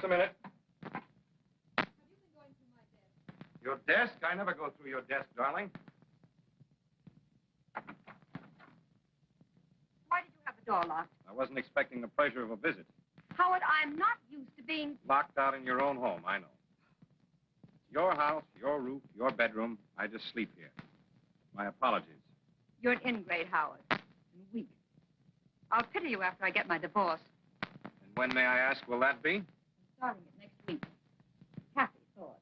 Just a minute. Have you been going through my desk? Your desk? I never go through your desk, darling. Why did you have the door locked? I wasn't expecting the pleasure of a visit. Howard, I'm not used to being... Locked out in your own home, I know. Your house, your roof, your bedroom. I just sleep here. My apologies. You're an ingrate, Howard. And weak. I'll pity you after I get my divorce. And when, may I ask, will that be? I'm starting it next week. Kathy thought.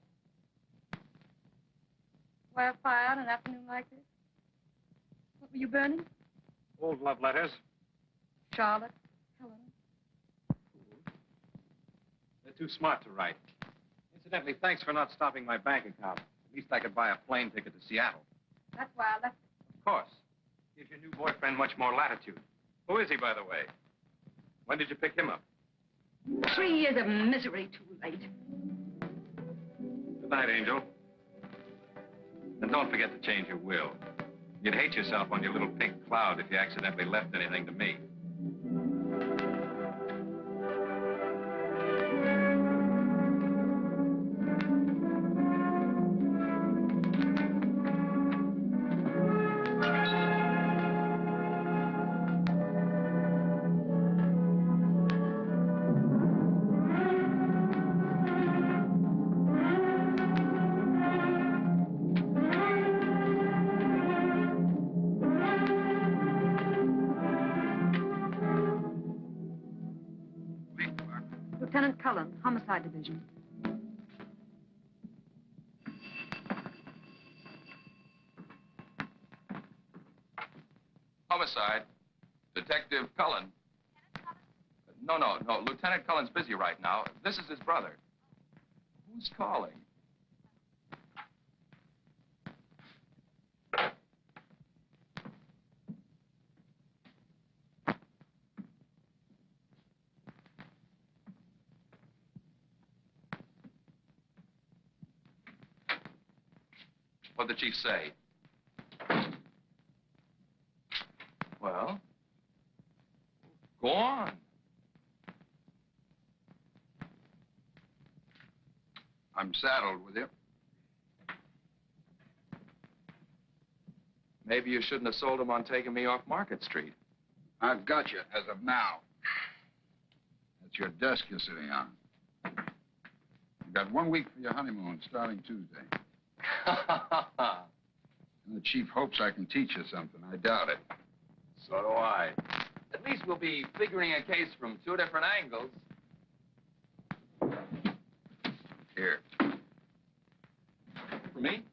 Why a fire on an afternoon like this? What were you burning? Old love letters. Charlotte, Helen. They're too smart to write. Incidentally, thanks for not stopping my bank account. At least I could buy a plane ticket to Seattle. That's why I left it. Of course. Gives your new boyfriend much more latitude. Who is he, by the way? When did you pick him up? 3 years of misery too late. Good night, Angel. And don't forget to change your will. You'd hate yourself on your little pink cloud if you accidentally left anything to me. Lieutenant Cullen, Homicide Division. Homicide. Detective Cullen. No. Lieutenant Cullen's busy right now. This is his brother. Who's calling? What'd the chief say? Well, go on. I'm saddled with you. Maybe you shouldn't have sold him on taking me off Market Street. I've got you as of now. That's your desk you're sitting on. You've got 1 week for your honeymoon, starting Tuesday. And the chief hopes I can teach you something. I doubt it. So do I. At least we'll be figuring a case from 2 different angles. Here. For me?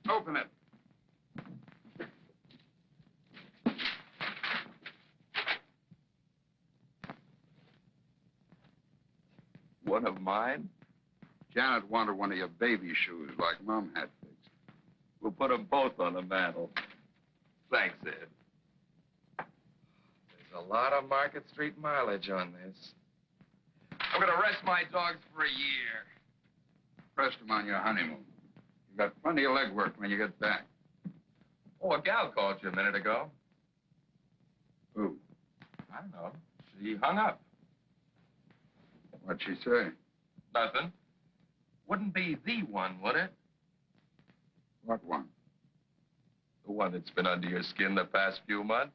Open it. One of mine? Janet wanted one of your baby shoes like Mom had fixed. We'll put them both on the mantel. Thanks, Ed. There's a lot of Market Street mileage on this. I'm gonna rest my dogs for a year. Rest them on your honeymoon. You've got plenty of legwork when you get back. Oh, a gal called you a minute ago. Who? I don't know. She hung up. What'd she say? Nothing. Wouldn't be the one, would it? What one? The one that's been under your skin the past few months?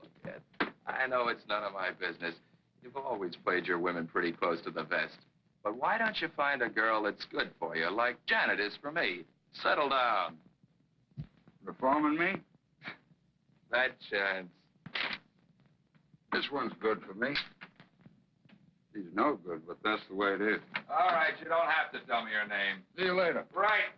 Look, Ed, I know it's none of my business. You've always played your women pretty close to the vest. But why don't you find a girl that's good for you, like Janet is for me? Settle down. Reforming me? That chance. This one's good for me. She's no good, but that's the way it is. All right, you don't have to tell me your name. See you later. Right.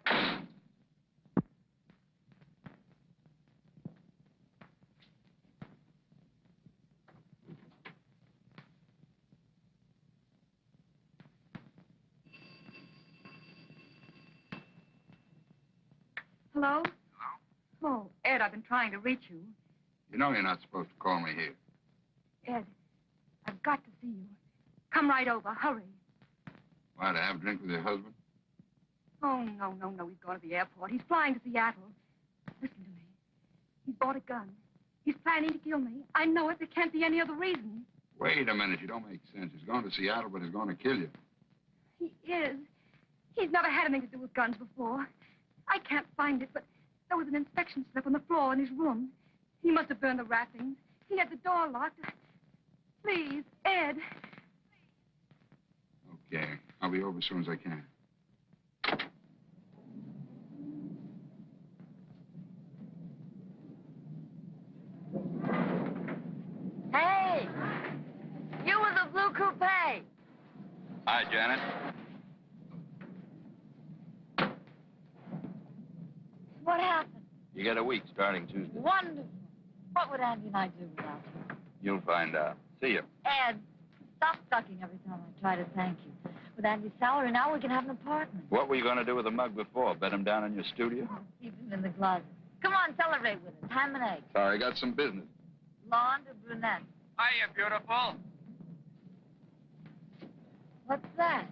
Hello? Hello? Oh, Ed, I've been trying to reach you. You know you're not supposed to call me here. Ed, I've got to see you. Come right over. Hurry. Why, to have a drink with your husband? Oh, no. He's going to the airport. He's flying to Seattle. Listen to me. He's bought a gun. He's planning to kill me. I know it. There can't be any other reason. Wait a minute. You don't make sense. He's going to Seattle, but he's going to kill you. He is. He's never had anything to do with guns before. I can't find it, but there was an inspection slip on the floor in his room. He must have burned the wrappings. He had the door locked. Please, Ed. Okay. I'll be over as soon as I can. Hey! You with the blue coupe. Hi, Janet. What happened? You get a week starting Tuesday. Wonderful. What would Andy and I do without you? You'll find out. See you. Ed, stop sucking every time I try to thank you. With Andy's salary now, we can have an apartment. What were you going to do with the mug before? Bed him down in your studio? Keep him in the closet. Come on, celebrate with us. Ham and eggs. Sorry, I got some business. Blonde or brunette? Hiya, beautiful. What's that?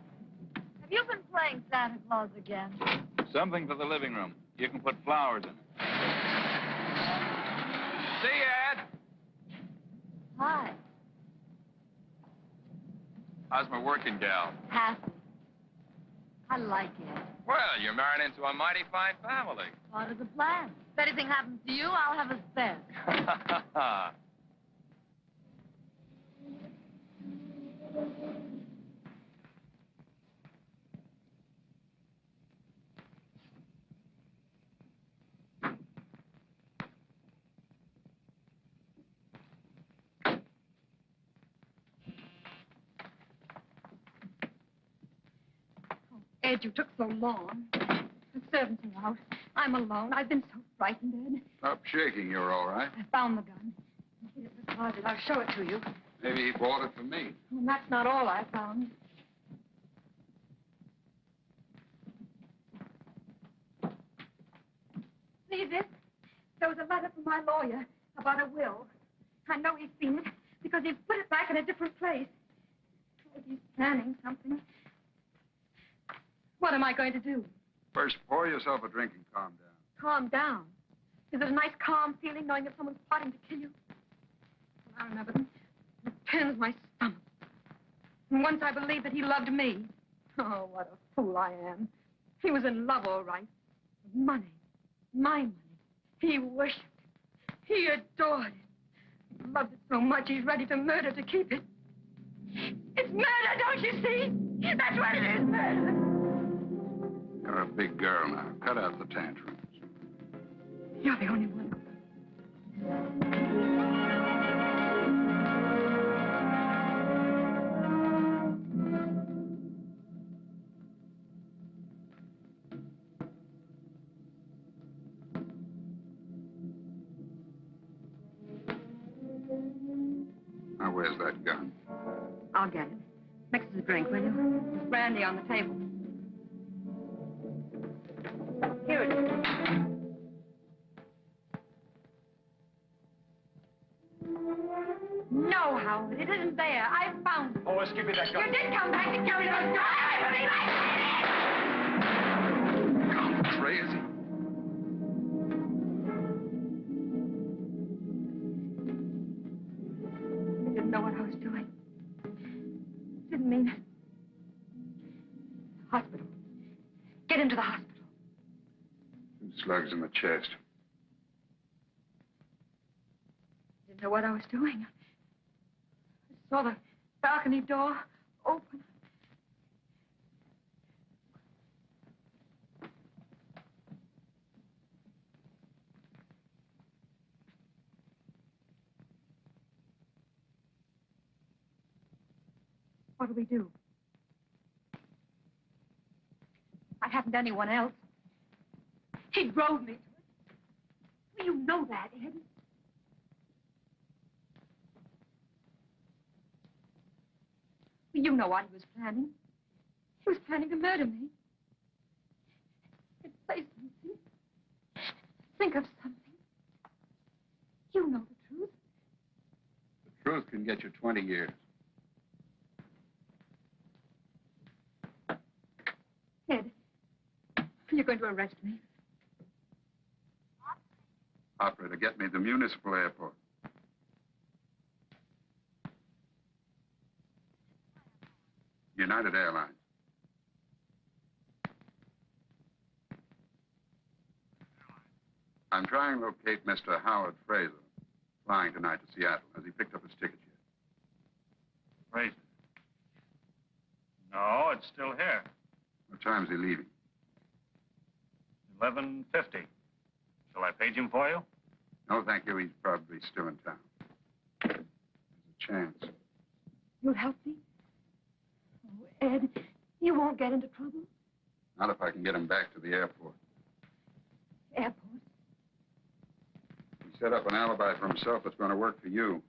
Have you been playing Santa Claus again? Something for the living room. You can put flowers in it. See you, Ed. Hi. How's my working gal? Happy. I like it. Well, you're married into a mighty fine family. Part of the plan. If anything happens to you, I'll have a spare. Ed, you took so long. The servants are out. I'm alone. I've been so frightened, Ed. Stop shaking. You're all right. I found the gun. Here's the closet. I'll show it to you. Maybe he bought it for me. And that's not all I found. See this? There was a letter from my lawyer about a will. I know he's seen it because he's put it back in a different place. Maybe he's planning something. What am I going to do? First, pour yourself a drink and calm down. Calm down. Is it a nice, calm feeling knowing that someone's plotting to kill you? Well, I remember them. It turns my stomach. And once I believed that he loved me. Oh, what a fool I am. He was in love, all right. With money. My money. He worshipped it. He adored it. He loved it so much he's ready to murder to keep it. It's murder, don't you see? That's what it is, murder. You're a big girl now. Cut out the tantrums. You're the only one. Now, where's that gun? I'll get it. Mix us a drink, will you? There's brandy on the table. Here it is. No, Howard, it isn't there. I found it. Lois, give me that gun. You did come back to carry those guns. Gone crazy. I didn't know what I was doing. Didn't mean it. Hospital. Get him to the hospital. 2 slugs in the chest. Didn't know what I was doing. I saw the balcony door open. What do we do? I haven't anyone else. He drove me to it. Well, you know that, Ed. Well, you know what he was planning. He was planning to murder me. Say something. Think of something. You know the truth. The truth can get you 20 years. Ed, you're going to arrest me. Operator, get me the municipal airport. United Airlines. I'm trying to locate Mr. Howard Frazer, flying tonight to Seattle. Has he picked up his ticket yet? Frazer. No, it's still here. What time is he leaving? 11:50. Shall I page him for you? No, thank you. He's probably still in town. There's a chance. You'll help me? Oh, Ed, you won't get into trouble? Not if I can get him back to the airport. Airport? He set up an alibi for himself that's going to work for you.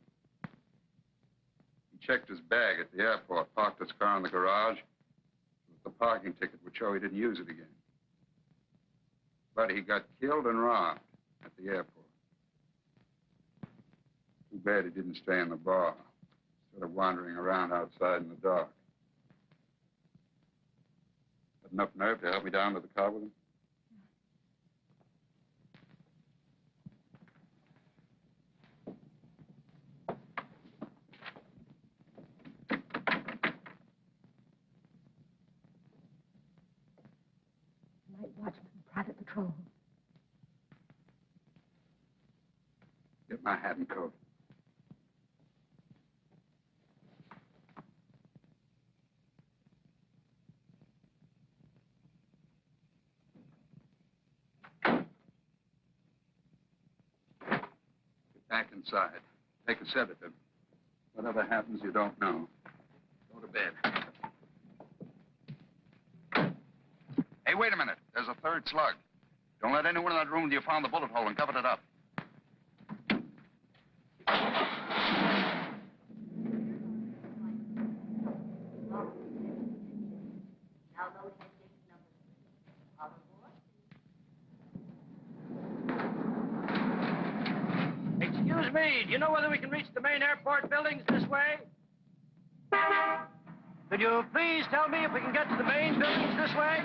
He checked his bag at the airport, parked his car in the garage. The parking ticket would show he didn't use it again. But he got killed and robbed at the airport. Too bad he didn't stay in the bar, instead of wandering around outside in the dark. Had enough nerve to help me down to the car with him? Night watchman, private patrol. Get my hat and coat. Get back inside. Take a sedative. Whatever happens, you don't know. Go to bed. Hey, wait a minute. There's a third slug. Don't let anyone in that room till you found the bullet hole and covered it up. Excuse me, do you know whether we can reach the main airport buildings this way? Could you please tell me if we can get to the main buildings this way?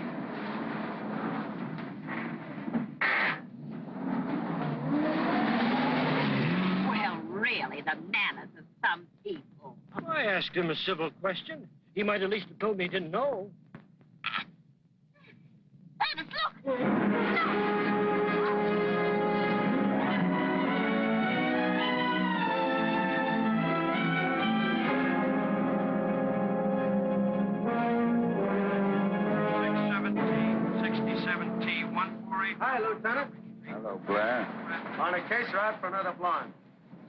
Well, really, the manners of some people. I asked him a civil question. He might at least have told me he didn't know. Felix, look! Hi, Lieutenant. Hello, Blair. On a case or out for another blonde?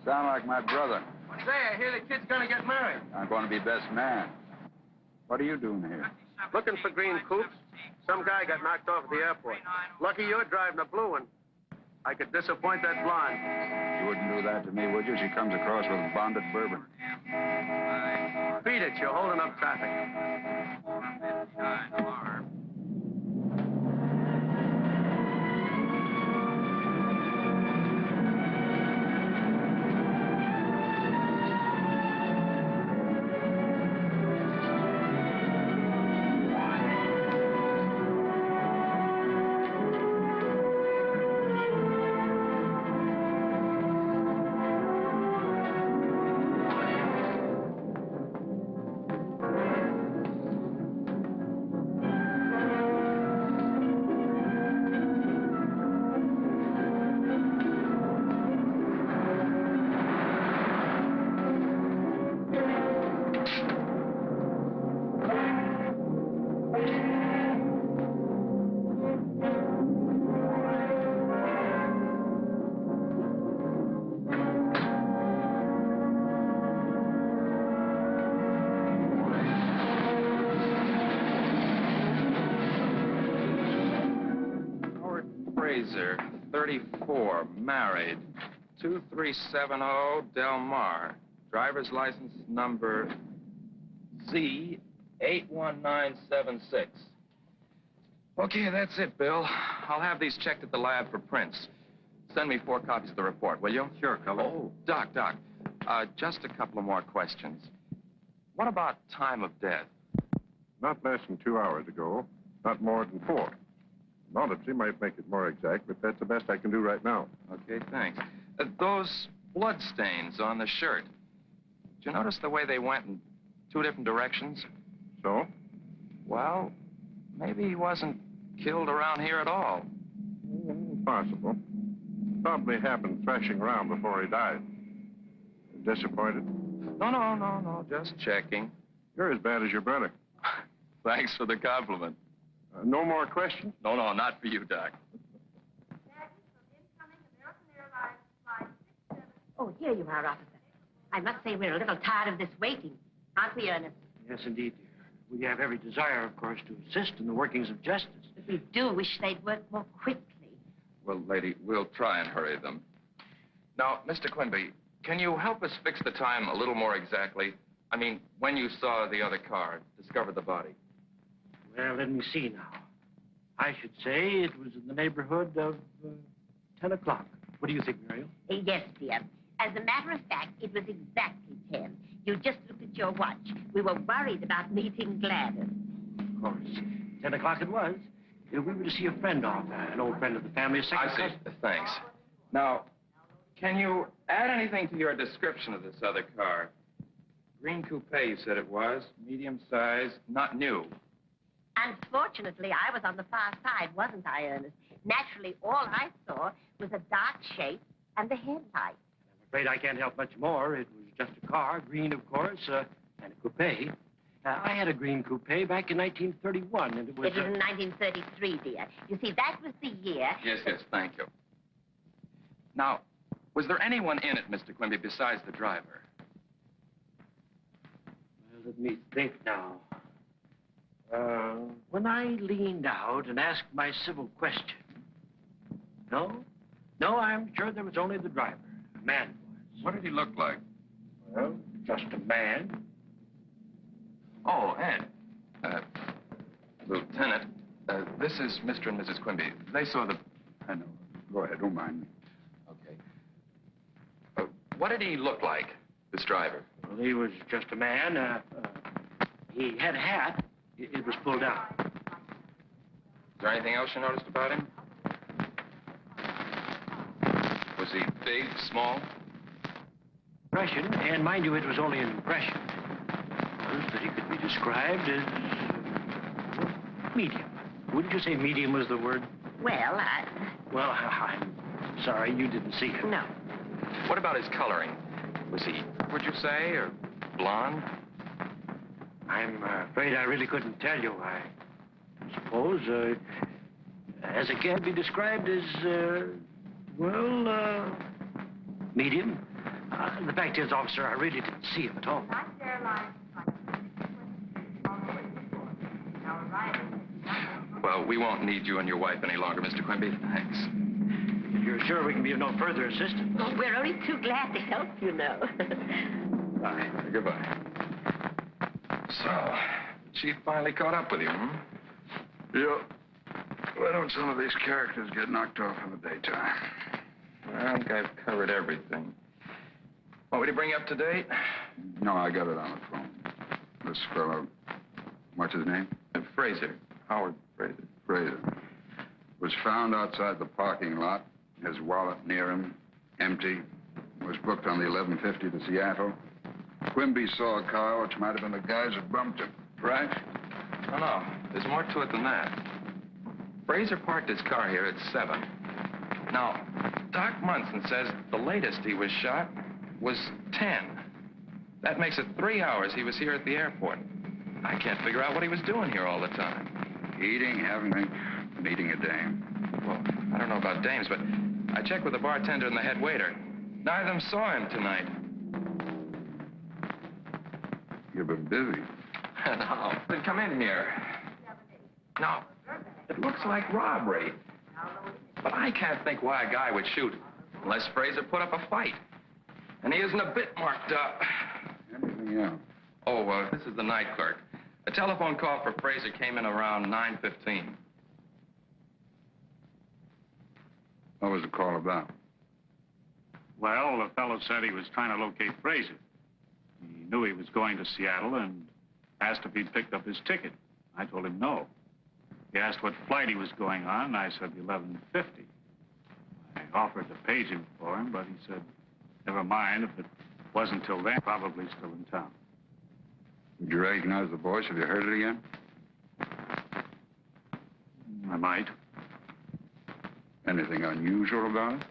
Sound like my brother. Say, I hear the kid's gonna get married. I'm going to be best man. What are you doing here? Looking for green coupes. Some guy got knocked off at the airport. Lucky you're driving a blue one. I could disappoint that blonde. You wouldn't do that to me, would you? She comes across with bonded bourbon. Beat it, you're holding up traffic. Frazer, 34, married, 2370 Del Mar. Driver's license number Z81976. Okay, that's it, Bill. I'll have these checked at the lab for prints. Send me 4 copies of the report, will you? Sure, Cullen. Oh, Doc. Just a couple of more questions. What about time of death? Not less than 2 hours ago, not more than 4. An autopsy might make it more exact, but that's the best I can do right now. Okay, thanks. Those blood stains on the shirt. Did you notice the way they went in 2 different directions? So? Well, maybe he wasn't killed around here at all. Possible. Probably happened thrashing around before he died. Disappointed? No. Just checking. You're as bad as your brother. Thanks for the compliment. No more questions? No, not for you, Doc. Oh, here you are, officer. I must say we're a little tired of this waiting. Aren't we, Ernest? Yes, indeed, dear. We have every desire, of course, to assist in the workings of justice. But we do wish they'd work more quickly. Well, lady, we'll try and hurry them. Now, Mr. Quimby, can you help us fix the time a little more exactly? I mean, when you saw the other car, discovered the body. Well, let me see now. I should say it was in the neighborhood of 10 o'clock. What do you think, Muriel? Yes, dear. As a matter of fact, it was exactly 10. You just looked at your watch. We were worried about meeting Gladys. Of course. 10 o'clock it was. We were to see a friend off, an old friend of the family, a second I see. cousin. Thanks. Now, can you add anything to your description of this other car? Green coupe, you said it was. Medium size, not new. Unfortunately, I was on the far side, wasn't I, Ernest? Naturally, all I saw was a dark shape and the headlight. I'm afraid I can't help much more. It was just a car, green, of course, and a coupe. I had a green coupe back in 1931, and it was... It was in 1933, dear. You see, that was the year... Yes, thank you. Now, was there anyone in it, Mr. Quimby, besides the driver? Well, let me think now. When I leaned out and asked my civil question... No, I'm sure there was only the driver. A man was. What did he look like? Well, just a man. Oh, Ed. Lieutenant, this is Mr. and Mrs. Quimby. They saw the... I know. Go ahead, don't mind me. Okay. What did he look like, this driver? Well, he was just a man. He had a hat. It was pulled down. Is there anything else you noticed about him? Was he big, small? Impression, and mind you, it was only an impression, was that he could be described as medium. Wouldn't you say medium was the word? Well, Well, I'm sorry, you didn't see him. No. What about his coloring? Was he, would you say, or blonde? I'm afraid I really couldn't tell you. I suppose, as it can be described as, medium. The fact is, officer, I really didn't see him at all. Well, we won't need you and your wife any longer, Mr. Quimby. Thanks. If you're sure we can be of no further assistance. Oh, we're only too glad to help, you know. Bye. Goodbye. So, Chief finally caught up with you, hmm? Yeah. Why don't some of these characters get knocked off in the daytime? I think I've covered everything. Want me to bring you up to date? No, I got it on the phone. This fellow, what's his name? Frazer. Howard Frazer. Frazer. Was found outside the parking lot. His wallet near him, empty. Was booked on the 11:50 to Seattle. Quimby saw a car, which might have been the guys that bumped him. Right? No. There's more to it than that. Frazer parked his car here at 7. Now, Doc Munson says the latest he was shot was 10. That makes it 3 hours he was here at the airport. I can't figure out what he was doing here all the time. Eating, having, meeting a dame. Well, I don't know about dames, but I checked with the bartender and the head waiter. Neither of them saw him tonight. You've been busy. No. Then come in here. No. It looks like robbery. But I can't think why a guy would shoot unless Frazer put up a fight. And he isn't a bit marked up. Anything else? Oh, this is the night clerk. A telephone call for Frazer came in around 9:15. What was the call about? Well, the fellow said he was trying to locate Frazer. He knew he was going to Seattle and asked if he'd picked up his ticket. I told him no. He asked what flight he was going on, and I said 11:50. I offered to page him for him, but he said, never mind, if it wasn't till then, probably still in town. Did you recognize the voice? Have you heard it again? I might. Anything unusual about it?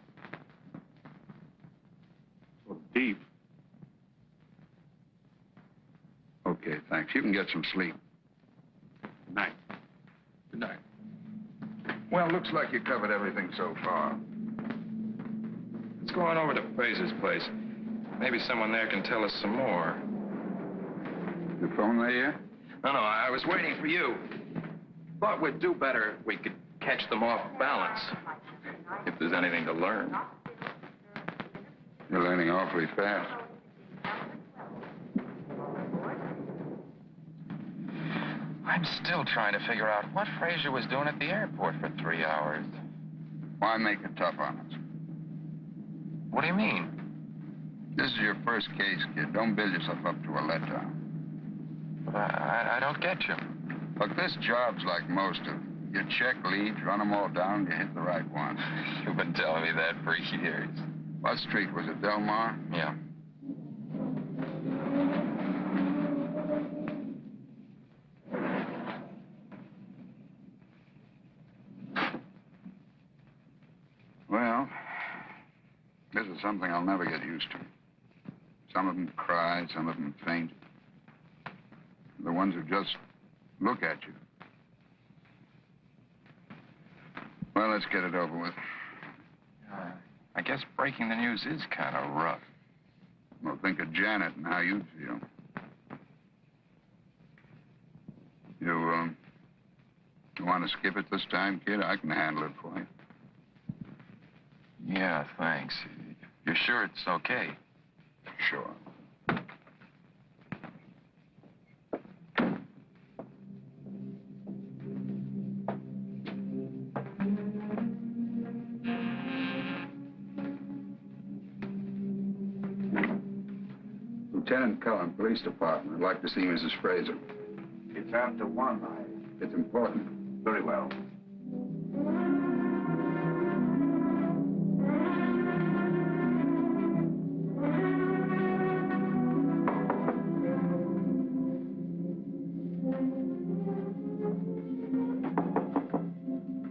Thanks. You can get some sleep. Good night. Good night. Well, looks like you covered everything so far. Let's go on over to Frazer's place. Maybe someone there can tell us some more. The phone there yet? No, I was waiting for you. Thought we'd do better if we could catch them off balance. If there's anything to learn. You're learning awfully fast. I'm still trying to figure out what Frazer was doing at the airport for 3 hours. Why make it tough on us? What do you mean? This is your first case, kid. Don't build yourself up to a letdown. But I don't get you. Look, this job's like most of them. You check leads, run them all down, you hit the right one. You've been telling me that for years. What street was it, Delmar? Yeah. Well, this is something I'll never get used to. Some of them cry, some of them faint. The ones who just look at you. Well, let's get it over with. I guess breaking the news is kind of rough. Well, think of Janet and how you'd feel. You want to skip it this time, kid? I can handle it for you. Yeah, thanks. You're sure it's okay? Sure. Lieutenant Cullen, Police Department. I'd like to see Mrs. Frazer. It's after 1. It's important. Very well.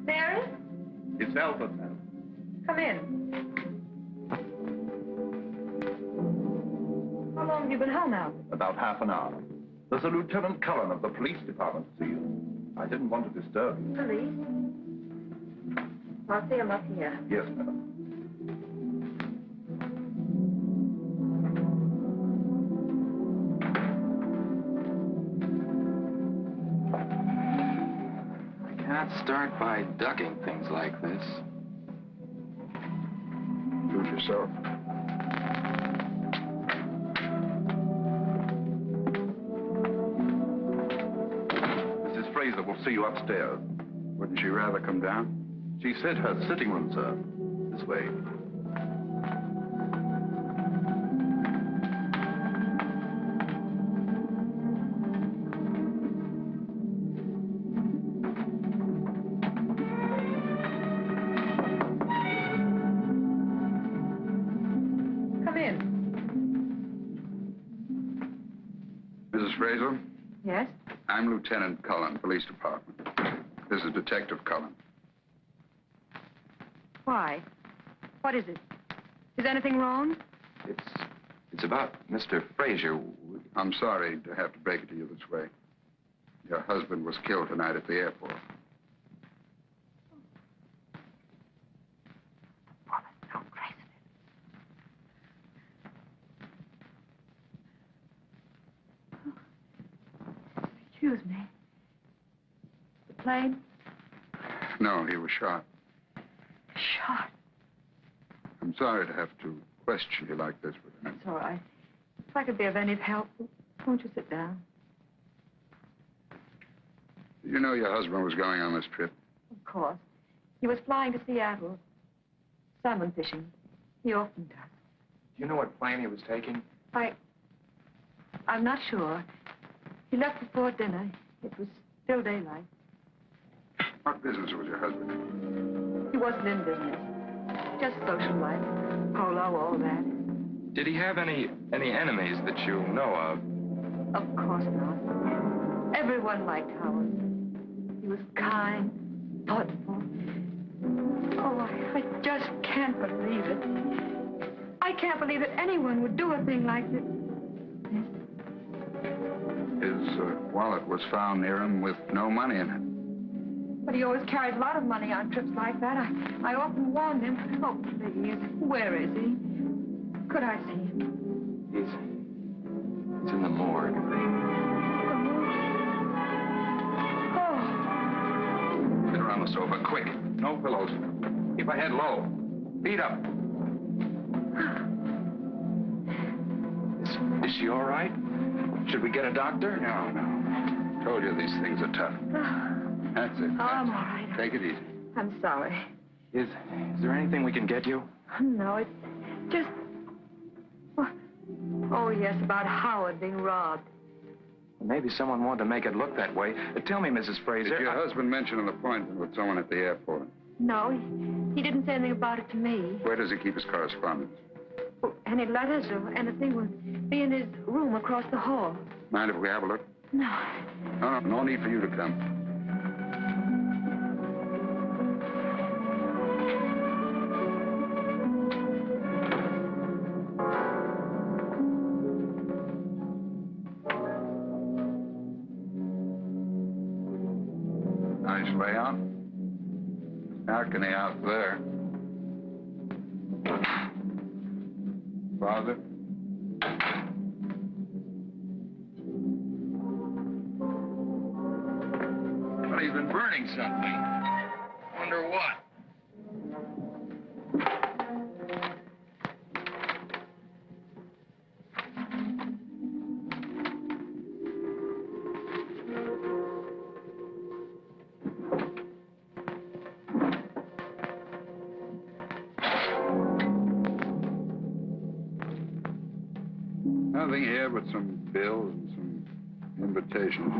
Mary? It's Albert, ma'am. Come in. How long have you been home now? About half an hour. There's a Lieutenant Cullen of the police department to see you. I didn't want to disturb you. Police? I'll see him up here. Yes, madam. I can't start by ducking things like this. Do it yourself. Mrs. Frazer will see you upstairs. Wouldn't she rather come down? She said her sitting room, sir. This way. Come in. Mrs. Frazer? Yes? I'm Lieutenant Cullen, Police Department. This is Detective Cullen. Why? What is it? Is anything wrong? It's about Mr. Frazer. I'm sorry to have to break it to you this way. Your husband was killed tonight at the airport. Don't crazy. Excuse me. The plane? No, he was shot. Shot. I'm sorry to have to question you like this, but It's all right. If I could be of any help, won't you sit down? you know your husband was going on this trip? Of course. He was flying to Seattle. Salmon fishing. He often does. Do you know what plane he was taking? I'm not sure. He left before dinner. It was still daylight. What business was your husband? He wasn't in business. Just social life. Polo, all that. Did he have any enemies that you know of? Of course not. Everyone liked Howard. He was kind, thoughtful. Oh, I just can't believe it. I can't believe that anyone would do a thing like this. His wallet was found near him with no money in it. But he always carries a lot of money on trips like that. I often warned him. Oh, please. Where is he? Could I see him? He's in the morgue. Oh. Sit around the sofa, quick. No pillows. Keep my head low. Feet up. Is she all right? Should we get a doctor? No. Told you these things are tough. That's it. Oh, I'm all right. Take it easy. I'm sorry. Is there anything we can get you? No, it's just... Oh, yes, about Howard being robbed. Maybe someone wanted to make it look that way. Tell me, Mrs. Frazer. Did your husband mention an appointment with someone at the airport? No, he didn't say anything about it to me. Where does he keep his correspondence? Oh, any letters or anything would be in his room across the hall. Mind if we have a look? No. No need for you to come. Nice layout. Balcony out there. Father? Well, he's been burning something. Wonder what? Nothing here but some bills and some invitations.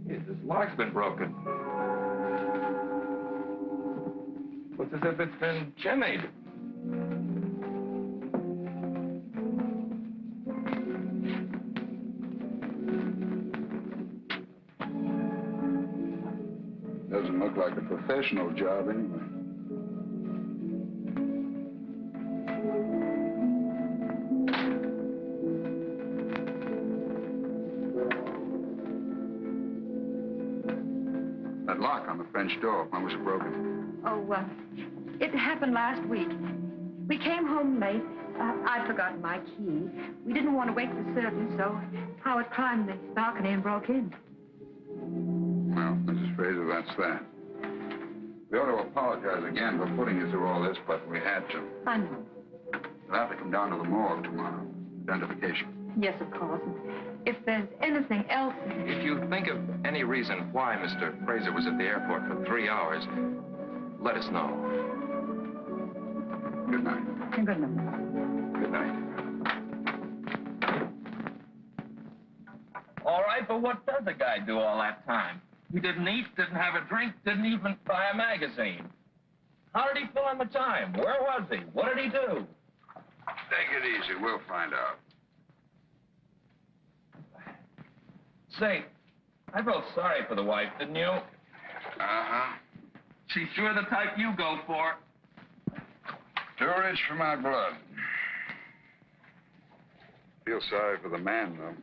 This lock's been broken. Looks as if it's been jimmied. Doesn't look like a professional job anyway. That lock on the French door, when was it broken? Oh, it happened last week. We came home late. I'd forgotten my key. We didn't want to wake the servants, so Howard climbed the balcony and broke in. Well, Mrs. Frazer, that's that. We ought to apologize again for putting you through all this, but we had to. I know. You'll have to come down to the morgue tomorrow. Identification. Yes, of course. If there's anything else... If you think of any reason why Mr. Frazer was at the airport for 3 hours, let us know. Good night. Good night. Good night. All right, but what does a guy do all that time? He didn't eat, didn't have a drink, didn't even buy a magazine. How did he fill in the time? Where was he? What did he do? Take it easy. We'll find out. Say, I felt sorry for the wife, didn't you? Uh-huh. She's sure the type you go for. Too rich for my blood. Feel sorry for the man, though.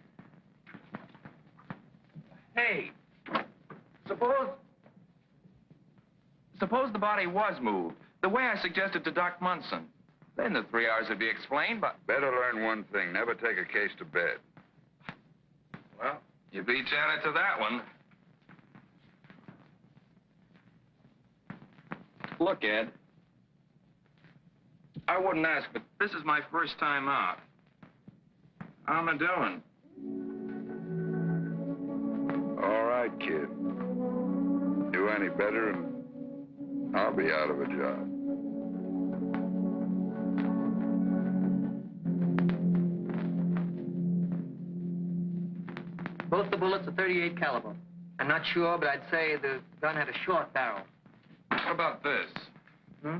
Hey, suppose the body was moved, the way I suggested to Doc Munson. Then the 3 hours would be explained, but... Better learn one thing. Never take a case to bed. Well, you beat Janet to that one. Look, Ed. I wouldn't ask, but this is my first time out. How am I doing? All right, kid. Do any better, and I'll be out of a job. Both the bullets are .38 caliber. I'm not sure, but I'd say the gun had a short barrel. What about this? Hmm?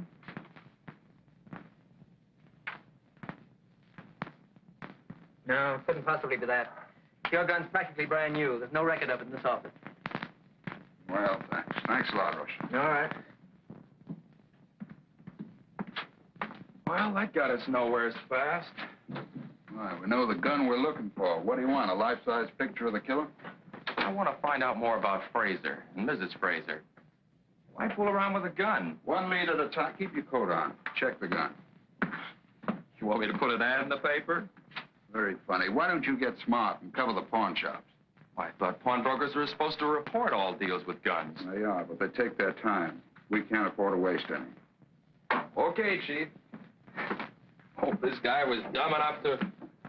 No, couldn't possibly be that. Your gun's practically brand new. There's no record of it in this office. Well, thanks. Thanks a lot, Rush. All right. Well, that got us nowheres fast. All right, we know the gun we're looking for. What do you want, a life-size picture of the killer? I want to find out more about Frazer and Mrs. Frazer. Why fool around with a gun? 1 lead at a time. Keep your coat on. Check the gun. You want me to put an ad in the paper? Very funny. Why don't you get smart and cover the pawn shops? Why, I thought pawnbrokers were supposed to report all deals with guns. They are, but they take their time. We can't afford to waste any. Okay, Chief. Hope this guy was dumb enough to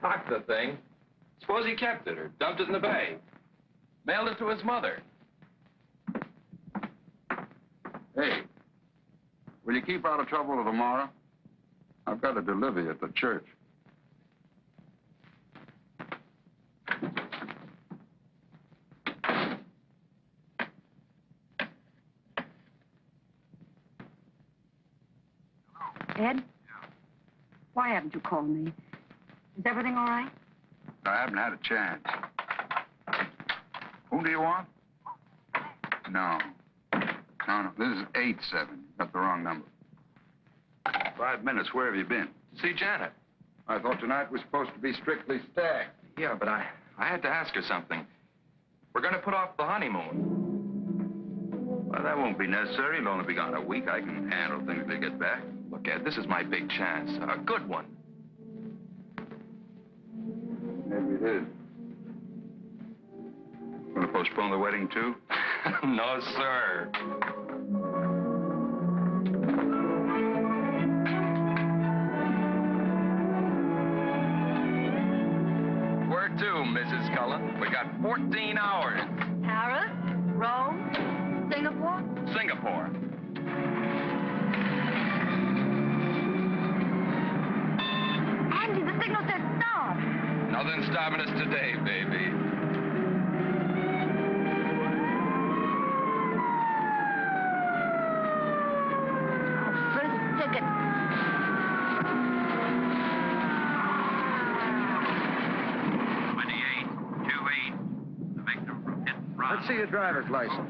pack the thing. Suppose he kept it or dumped it in the bay. Mailed it to his mother. Hey, will you keep out of trouble till tomorrow? I've got to deliver you at the church. Ed? Why haven't you called me? Is everything all right? I haven't had a chance. Who do you want? No. No, this is 87. You've got the wrong number. 5 minutes. Where have you been? See Janet. I thought tonight was supposed to be strictly stag. Yeah, but I had to ask her something. We're going to put off the honeymoon. Well, that won't be necessary. It'll only be gone a week. I can handle things till you get back. Look, Ed, this is my big chance. A good one. Maybe it is. Going to postpone the wedding, too? No, sir. Where to, Mrs. Cullen? We got 14 hours. Paris? Rome? Singapore? Singapore. Andy, the signal says stop. Nothing's stopping us today, baby. First ticket. Let's see your driver's license.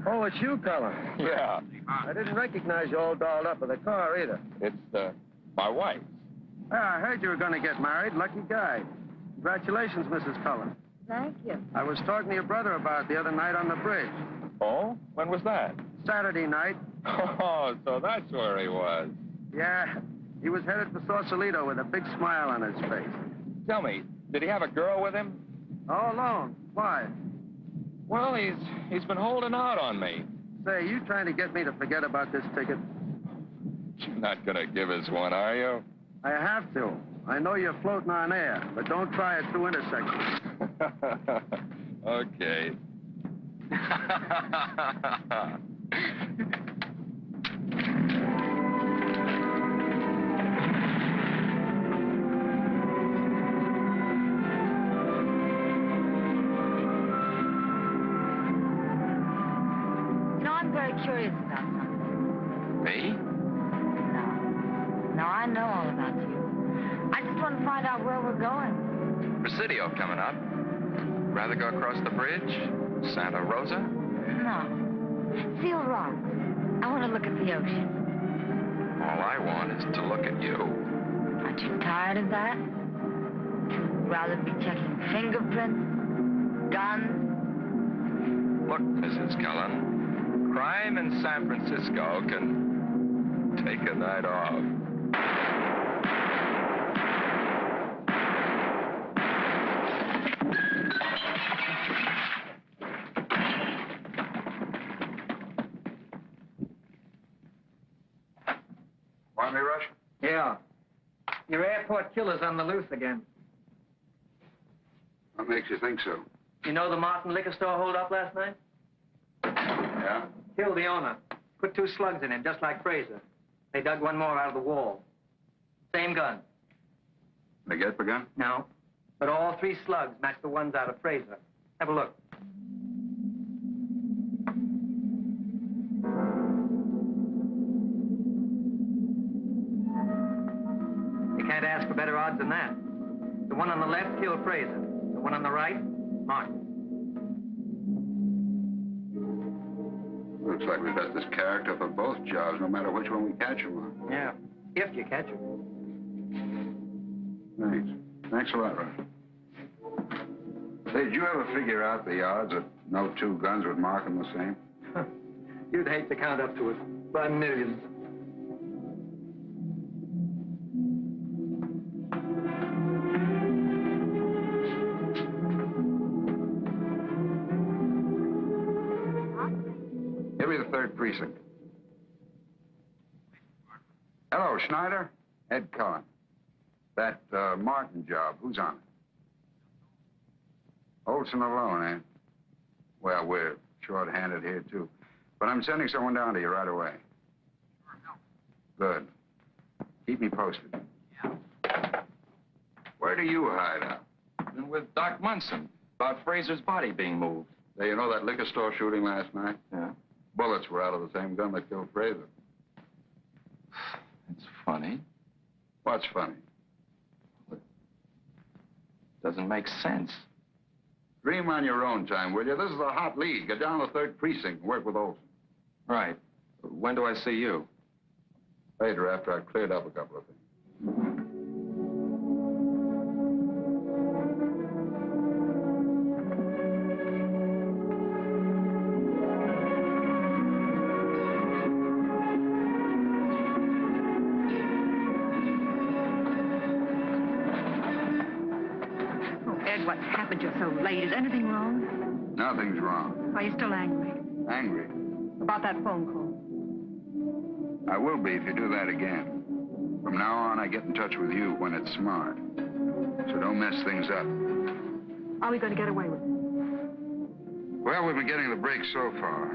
Oh, it's you, Cullen. Yeah. I didn't recognize you all dolled up with a car either. It's, my wife. Ah, I heard you were going to get married. Lucky guy. Congratulations, Mrs. Cullen. Thank you. I was talking to your brother about it the other night on the bridge. Oh? When was that? Saturday night. Oh, so that's where he was. Yeah, he was headed for Sausalito with a big smile on his face. Tell me, did he have a girl with him? All alone. Why? Well, he's been holding out on me. Say, you trying to get me to forget about this ticket? You're not gonna give us one, are you? I have to. I know you're floating on air, but don't try it through intersections. Okay. I'm very curious about something. Me? No, I know all about you. I just want to find out where we're going. Presidio coming up. Rather go across the bridge? Santa Rosa? No. Seal Rock. I want to look at the ocean. All I want is to look at you. Aren't you tired of that? Rather be checking fingerprints, guns. Look, Mrs. Cullen. Crime in San Francisco can take a night off. Want me, Rush? Yeah. Your airport killer's on the loose again. What makes you think so? You know the Martin liquor store holdup last night? Yeah? Killed the owner. Put 2 slugs in him, just like Frazer. They dug one more out of the wall. Same gun. They get the gun? No. But all 3 slugs match the ones out of Frazer. Have a look. You can't ask for better odds than that. The one on the left killed Frazer. The one on the right, Martin. Looks like we've got this character for both jobs, no matter which one we catch him on. Yeah, if you catch him. Thanks. Thanks a lot, Rush. Say, did you ever figure out the odds that no two guns would mark them the same? You'd hate to count up to it. By millions. Give me the 3rd precinct. Hello, Schneider. Ed Cullen. That Martin job, who's on it? Olson alone, eh? Well, we're short-handed here, too. But I'm sending someone down to you right away. Good. Keep me posted. Yeah. Where do you hide out? Been with Doc Munson about Frazer's body being moved. Hey, you know that liquor store shooting last night? Yeah. Bullets were out of the same gun that killed Frazer. It's funny. What's funny? Doesn't make sense. Dream on your own time, will you? This is a hot lead. Get down to the 3rd precinct and work with Olson. Right. When do I see you? Later, after I've cleared up a couple of things. What's happened? You're so late. Is anything wrong? Nothing's wrong. Are you still angry? Angry? About that phone call? I will be if you do that again. From now on, I get in touch with you when it's smart. So don't mess things up. Are we going to get away with it? Well, we've been getting the break so far.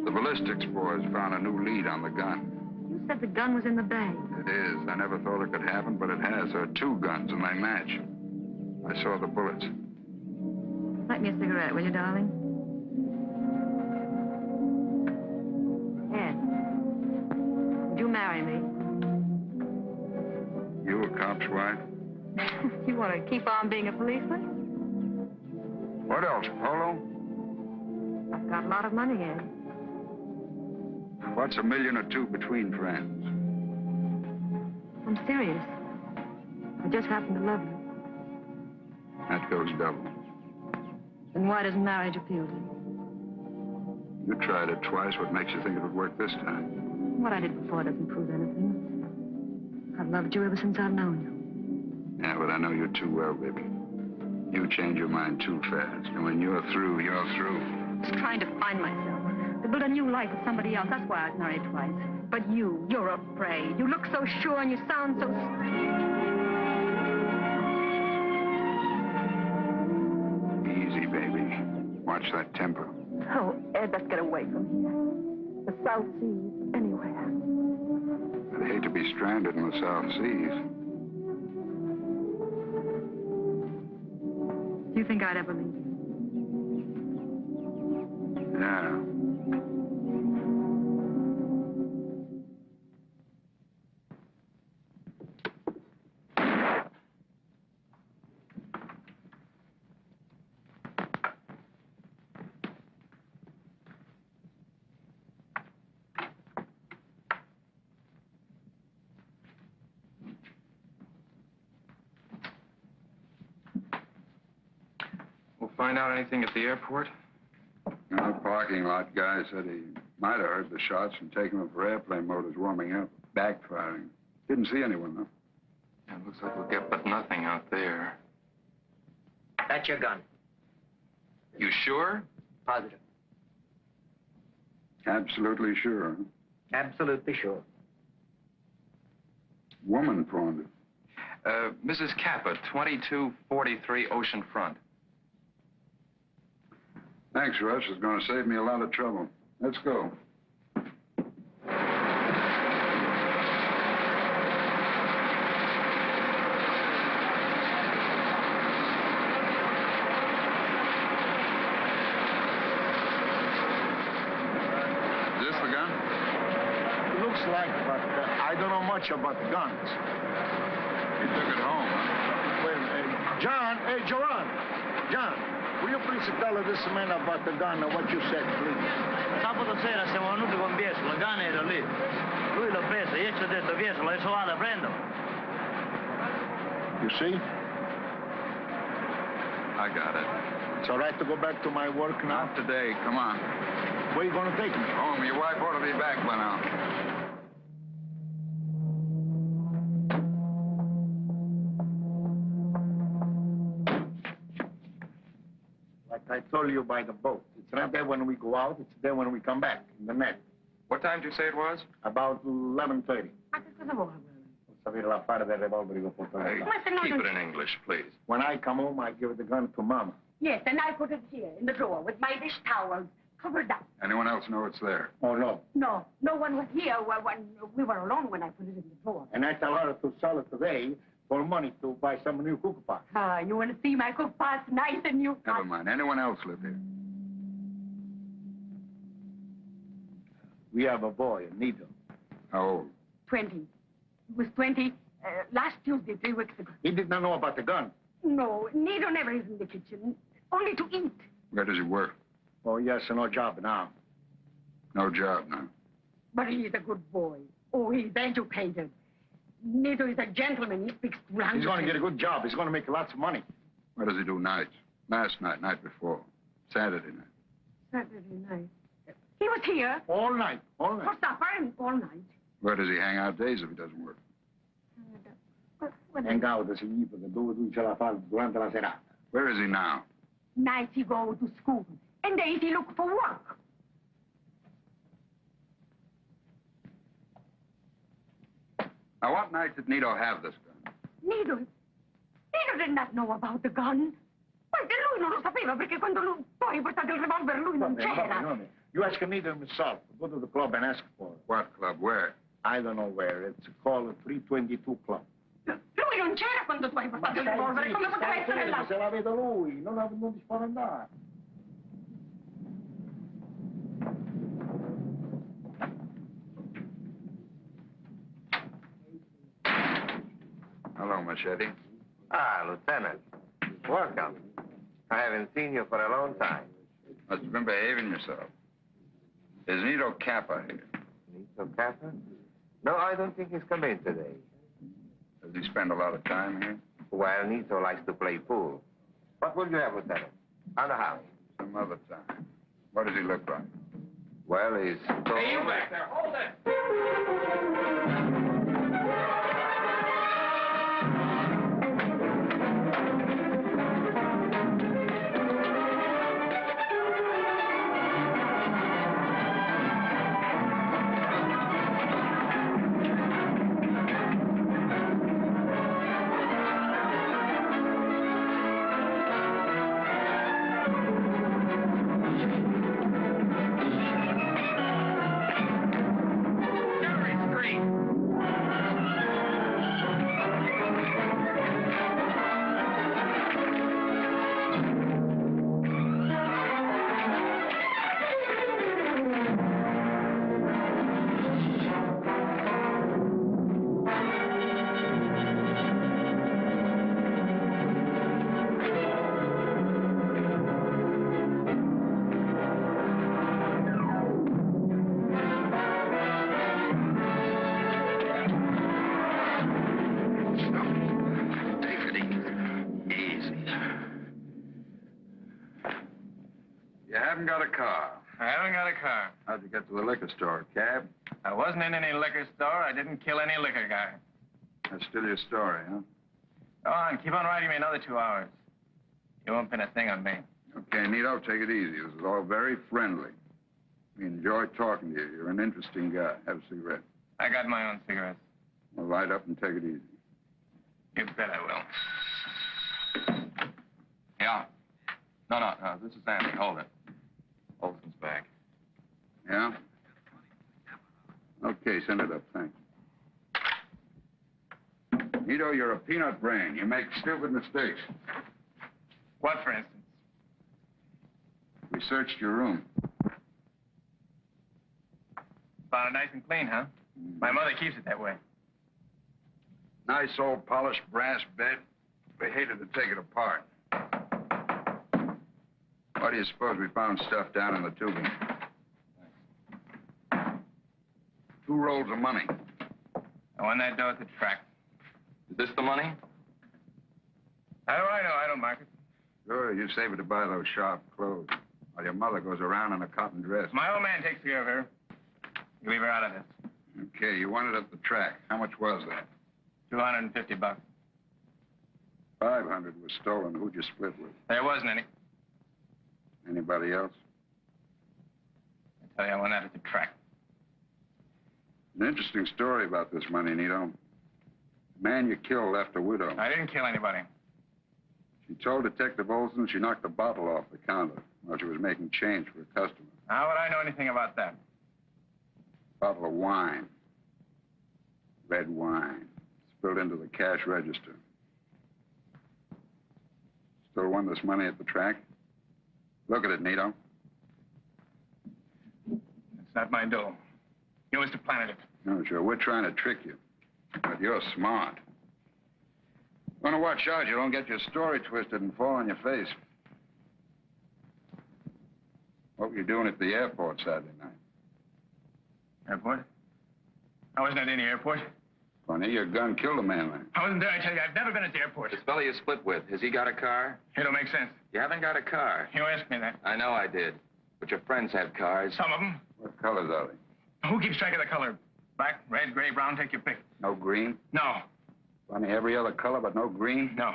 The ballistics boys found a new lead on the gun. You said the gun was in the bay. It is. I never thought it could happen, but it has. There are 2 guns, and they match. I saw the bullets. Light me a cigarette, will you, darling? Ed, would you marry me? You a cop's wife? You want to keep on being a policeman? What else, polo? I've got a lot of money, Ed. What's $1 million or 2 between friends? I'm serious. I just happen to love you. That goes double. Then why doesn't marriage appeal to you? You tried it twice. What makes you think it would work this time? What I did before doesn't prove anything. I've loved you ever since I've known you. Yeah, but I know you too well, baby. You change your mind too fast. And when you're through, you're through. I was trying to find myself. To build a new life with somebody else. That's why I was married twice. But you're afraid. You look so sure and you sound so... Easy, baby. Watch that temper. Oh, Ed, let's get away from here. The South Seas, anywhere. I'd hate to be stranded in the South Seas. Do you think I'd ever leave you? Yeah. Find out anything at the airport? In the parking lot, guy said he might have heard the shots and taken them for airplane motors warming up. Backfiring. Didn't see anyone, though. Yeah, it looks like we'll get but nothing out there. That's your gun. You sure? Positive. Absolutely sure. Absolutely sure. Woman pawned it. Mrs. Kappa, 2243 Ocean Front. Thanks, Rush. It's going to save me a lot of trouble. Let's go. Is this the gun? It looks like, but I don't know much about the guns. You took it home, huh? Well, John, hey, Joanne. John, will you please tell this man about the gun and what you said, please? Sabato sera siamo venuti con Biesolo, la gun era lì. Lui l'ha presa, io ci ho detto Biesolo, adesso vado a prenderlo. You see? I got it. It's all right to go back to my work now? Not today. Come on. Where are you going to take me? Home. Your wife ought to be back by now. Like I told you by the boat. It's not there when we go out. It's there when we come back, in the net. What time did you say it was? About 11:30. Ma che cosa vuole? Sapere l'affare del revolver che ho portato Hey, là. keep it in English, please. When I come home, I give the gun to Mama. Yes, and I put it here in the drawer with my dish towels covered up. Anyone else know it's there? Oh, no. No, no one was here when we were alone when I put it in the drawer. And I tell her to sell it today for money to buy some new cook pot. Ah, you want to see my cook pot? Nice and new. Never mind. Anyone else live here? We have a boy, Nito. How old? 20. He was 20 last Tuesday, 3 weeks ago. He did not know about the gun. No, Nito never is in the kitchen, only to eat. Where does he work? Oh, yes, no job now. No job now. But he's a good boy. Oh, he's educated. Nito is a gentleman. He speaks 2 languages. He's going to get a good job. He's going to make lots of money. What does he do nights? Last night, night before. Saturday night. Saturday night. He was here. All night, all night. For supper and all night. Where does he hang out days if he doesn't work? Hang out da significa dove tu ce la fai durante la serata. Where is he now? Nights he go to school. And days he look for work. Now, what night did Nito have this gun? Nito did not know about the gun. Perché lui non lo sapeva, perché quando lui poi portato il revolver lui non c'era. You ask Nito himself. Go to the club and ask for it. What club? Where? I don't know where. It's called 322 Club. Lui non c'era quando tu hai portato il revolver. Come poteva essere là? Se la vede lui, non ti fa andare. Hello, Machete. Ah, Lieutenant. Welcome. I haven't seen you for a long time. Must have been behaving yourself. Is Nito Kappa here? Nito Kappa? No, I don't think he's come in today. Does he spend a lot of time here? Well, Nito likes to play pool. What will you have, Lieutenant? On the house? Some other time. What does he look like? Well, he's... Hey, you back there. Hold it. How'd you get to the liquor store? Cab? I wasn't in any liquor store. I didn't kill any liquor guy. That's still your story, huh? Go on, keep on writing me another 2 hours. You won't pin a thing on me. Okay, Nito, take it easy. This is all very friendly. We enjoy talking to you. You're an interesting guy. Have a cigarette. I got my own cigarettes. Well, light up and take it easy. You bet I will. Yeah. No. This is Andy. Hold it. Olson's back. Yeah? Okay, send it up. Thanks. Nito, you're a peanut brain. You make stupid mistakes. What, for instance? We searched your room. Found it nice and clean, huh? My mother keeps it that way. Nice old polished brass bed. We hated to take it apart. Why do you suppose we found stuff down in the tubing? 2 rolls of money. I won that dough at the track. Is this the money? How do I know? I don't mark it. Sure, you save it to buy those sharp clothes. While your mother goes around in a cotton dress. My old man takes care of her. You leave her out of this. Okay, you wanted at the track. How much was that? $250. 500 was stolen. Who'd you split with? There wasn't any. Anybody else? I tell you, I went out at the track. An interesting story about this money, Nito. The man you killed left a widow. I didn't kill anybody. She told Detective Olson she knocked a bottle off the counter while she was making change for a customer. How would I know anything about that? Bottle of wine. Red wine. Spilled into the cash register. Still won this money at the track? Look at it, Nito. It's not my dough. You must have planted it. No, sure. We're trying to trick you. But you're smart. Want to watch out you don't get your story twisted and fall on your face. What were you doing at the airport Saturday night? Airport? I wasn't at any airport. Funny, your gun killed a man there. I wasn't there, I tell you. I've never been at the airport. This fella you split with, has he got a car? It don't make sense. You haven't got a car. You asked me that. I know I did. But your friends have cars. Some of them. What colors are they? Who keeps track of the color? Black, red, gray, brown, take your pick. No green? No. Funny, every other color but no green? No.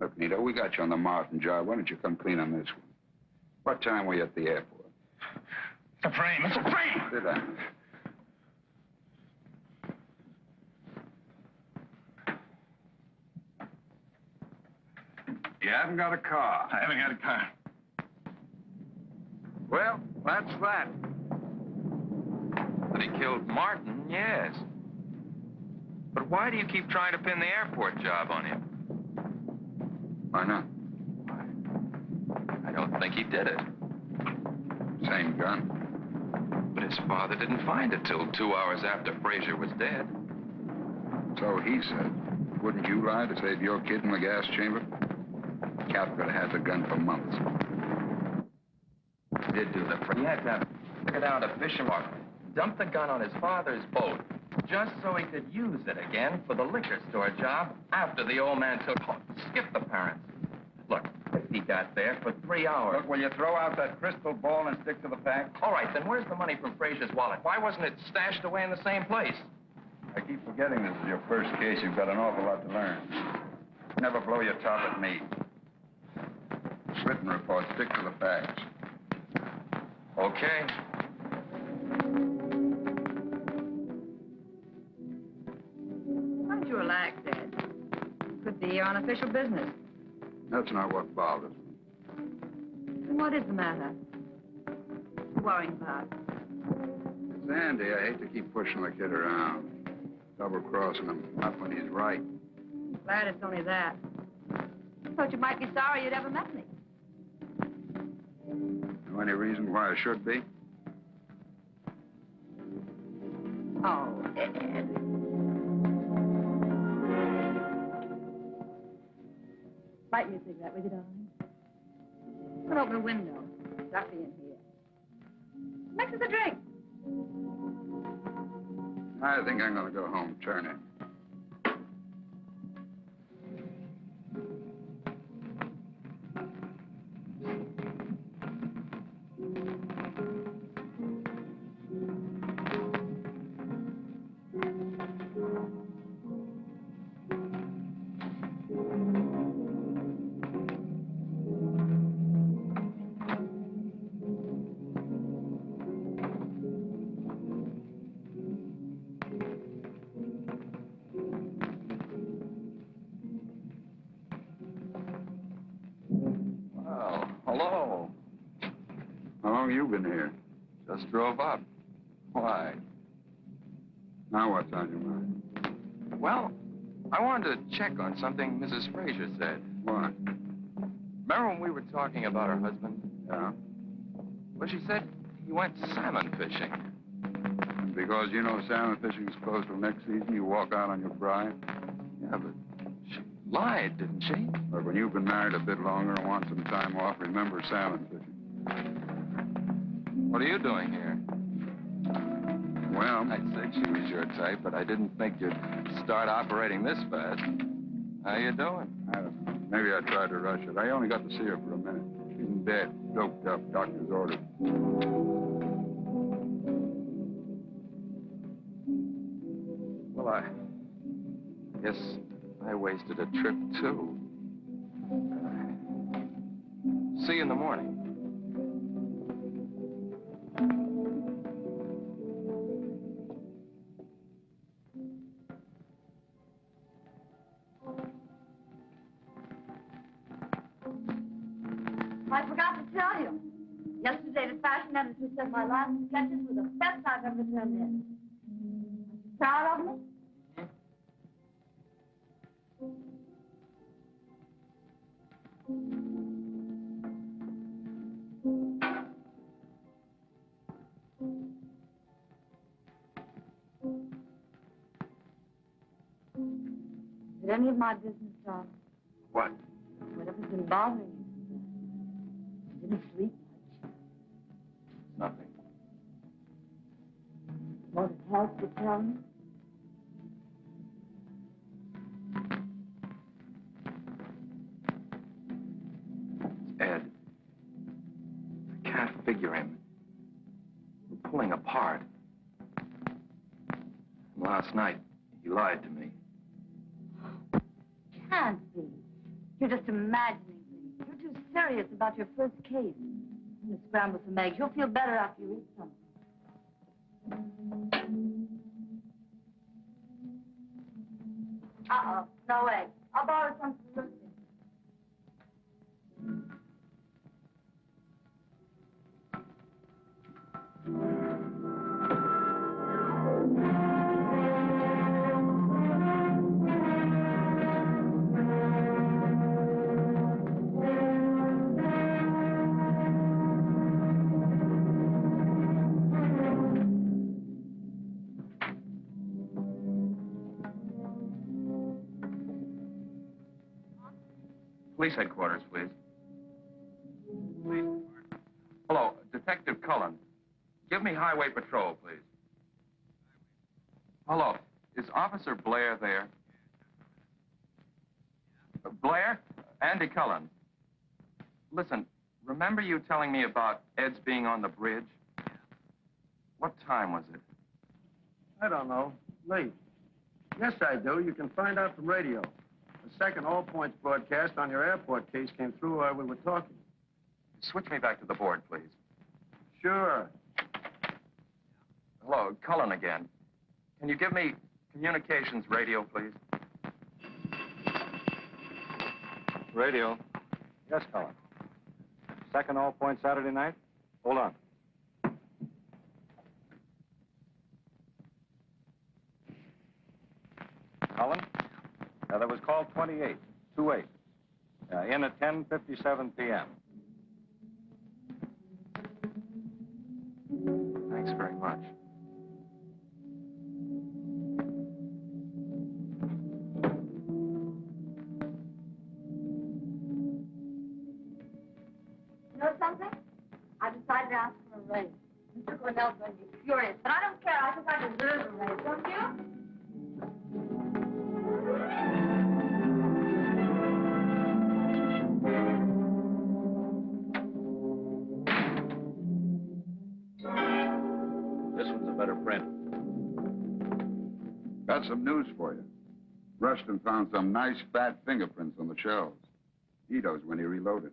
Look, Nito, we got you on the Martin job. Why don't you come clean on this one? What time were you at the airport? It's a frame. It's a frame! Sit down. You haven't got a car. I haven't got a car. Well, that's that. That he killed Martin, yes. But why do you keep trying to pin the airport job on him? Why not? I don't think he did it. Same gun. But his father didn't find it till 2 hours after Frazer was dead. So he said. Wouldn't you lie to save your kid in the gas chamber? Cap could have had the gun for months. He did do the... He had to take it down to Fishermark, dump the gun on his father's boat, just so he could use it again for the liquor store job after the old man took off. Skip the parents. Look, he got there for 3 hours. Look, will you throw out that crystal ball and stick to the facts? All right, then where's the money from Frazer's wallet? Why wasn't it stashed away in the same place? I keep forgetting this is your first case. You've got an awful lot to learn. Never blow your top at me. Written report, stick to the facts. Okay. Why don't you relax, Dad? Could be your unofficial business. That's not what bothers me. Then what is the matter? Worrying about? It's Andy. I hate to keep pushing the kid around. Double-crossing him, not when he's right. Glad it's only that. I thought you might be sorry you'd ever met me. Know any reason why I should be? Oh, Ed. Light me a cigarette, will you, darling? Let's open the window. Stuffy in here. Mix us a drink. I think I'm going to go home, turn in. Hello. How long you been here? Just drove up. Why? Now what's on your mind? Well, I wanted to check on something Mrs. Frazer said. What? Remember when we were talking about her husband? Yeah. Well, she said he went salmon fishing. And because you know salmon fishing is closed till next season, you walk out on your bride? Yeah, but she lied, didn't she? But when you've been married a bit longer and want some time off, remember salmon fishing. What are you doing here? Well, I said she was your type, but I didn't think you'd start operating this fast. How you doing? I had a Maybe I tried to rush it. I only got to see her for a minute. She's dead, doped up, doctor's orders. Well, I guess I wasted a trip, too. See you in the morning. I forgot to tell you. Yesterday, the fashion editor said my last sketches were the best I've ever turned in. Proud of me? Is it any of my business, darling? What? Whatever's been bothering you? You didn't sleep much. Nothing. Won't it help to tell me? It's Ed. I can't figure him. We're pulling apart. And last night, he lied to me. Can't be. You're just imagining things. You're too serious about your first case. I'm gonna scramble some eggs. You'll feel better after you eat some. Uh-oh. No eggs. I'll borrow some from Lucy. Police headquarters, please. Hello, Detective Cullen. Give me Highway Patrol, please. Hello, is Officer Blair there? Blair? Andy Cullen. Listen, remember you telling me about Ed's being on the bridge? What time was it? I don't know. Late. Yes, I do. You can find out from radio. The second All Points broadcast on your airport case came through while we were talking. Switch me back to the board, please. Sure. Hello, Cullen again. Can you give me communications radio, please? Radio. Yes, Cullen. Second All Point Saturday night? Hold on. Cullen? That was call 28, 28. In at 10:57 p.m. Thanks very much. You know something? I decided to ask for a raise. Mr. Cornell's going to be furious, but I don't care. I think I deserve a raise, don't you? This one's a better print. Got some news for you. Rushton found some nice fat fingerprints on the shelves. Ito's when he reloaded.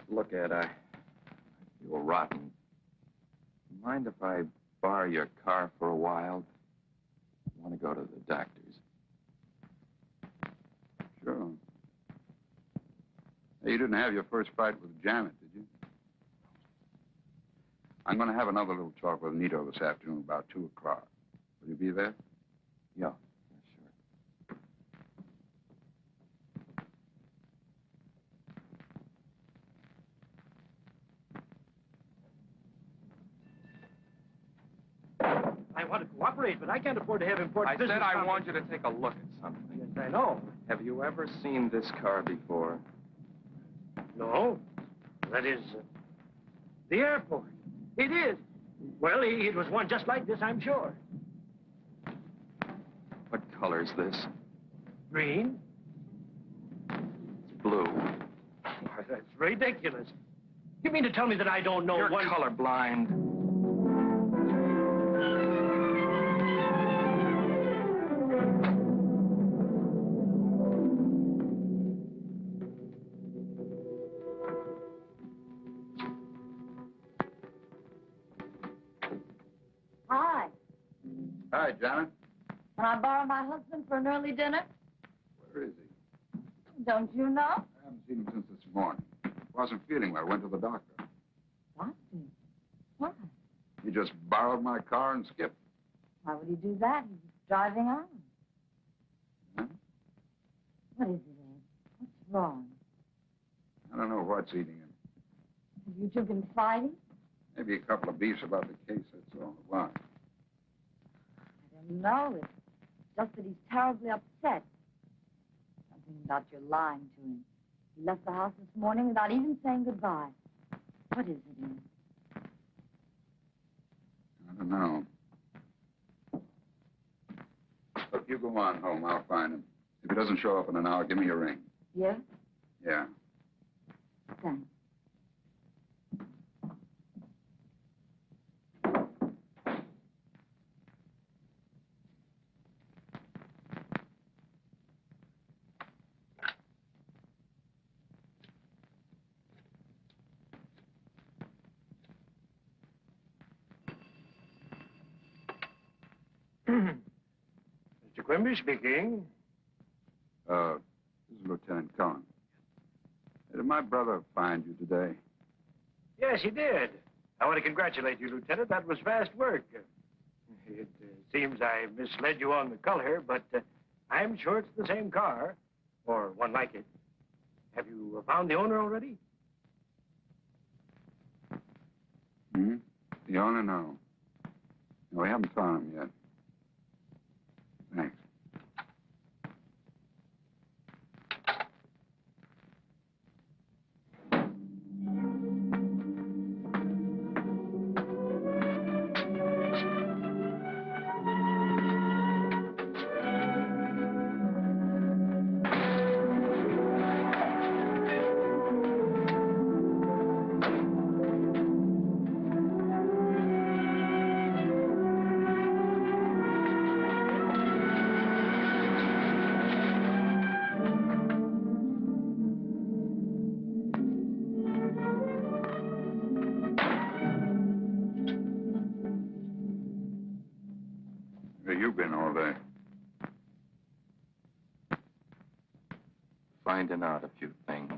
Look, Ed, I feel rotten. Mind if I borrow your car for a while? I want to go to the doctor's. Sure. Hey, you didn't have your first fight with Janet, did you? I'm going to have another little talk with Nito this afternoon about 2 o'clock. Will you be there? Yeah. I want to cooperate, but I can't afford to have important business. I said I want you to take a look at something. Yes, I know. Have you ever seen this car before? No. That is, the airport. It is. Well, it was one just like this, I'm sure. What color's this? Green? It's blue. Why, that's ridiculous. You mean to tell me that I don't know You're one... colorblind. Hi. Hi, Janet. Can I borrow my husband for an early dinner? Where is he? Don't you know? I haven't seen him since this morning. Wasn't feeling well. Went to the doctor. What? Why? He just borrowed my car and skipped. Why would he do that? He was driving on. Huh? What is it, Ed? What's wrong? I don't know what's eating him. Have you two been fighting? Maybe a couple of beefs about the case, that's all. Why? I don't know. It's just that he's terribly upset. Something about your lying to him. He left the house this morning without even saying goodbye. What is it, Ed? I don't know. Look, you go on home. I'll find him. If he doesn't show up in an hour, give me a ring. Yeah? Yeah. Thanks. Mr. Quimby speaking. This is Lieutenant Cullen. Did my brother find you today? Yes, he did. I want to congratulate you, Lieutenant. That was fast work. It seems I misled you on the color, but I'm sure it's the same car, or one like it. Have you found the owner already? Hmm? The owner? No. No, we haven't found him yet. Thanks. Where you been all day? Finding out a few things.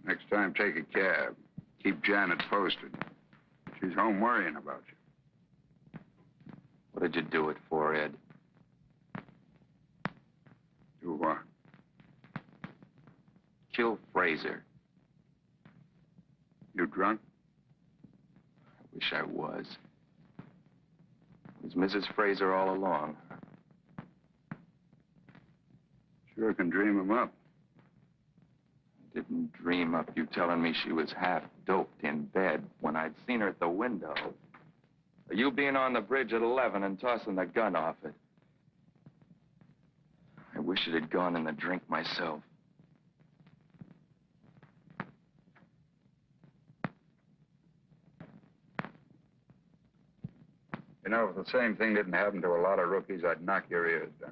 Next time, take a cab. Keep Janet posted. She's home worrying about you. What did you do it for, Ed? Do what? Kill Frazer. You drunk? I wish I was. Was Mrs. Frazer all along? Sure can dream him up. I didn't dream up you telling me she was half doped in bed when I'd seen her at the window. Or you being on the bridge at 11 and tossing the gun off it. I wish it had gone in the drink myself. You know, if the same thing didn't happen to a lot of rookies, I'd knock your ears down.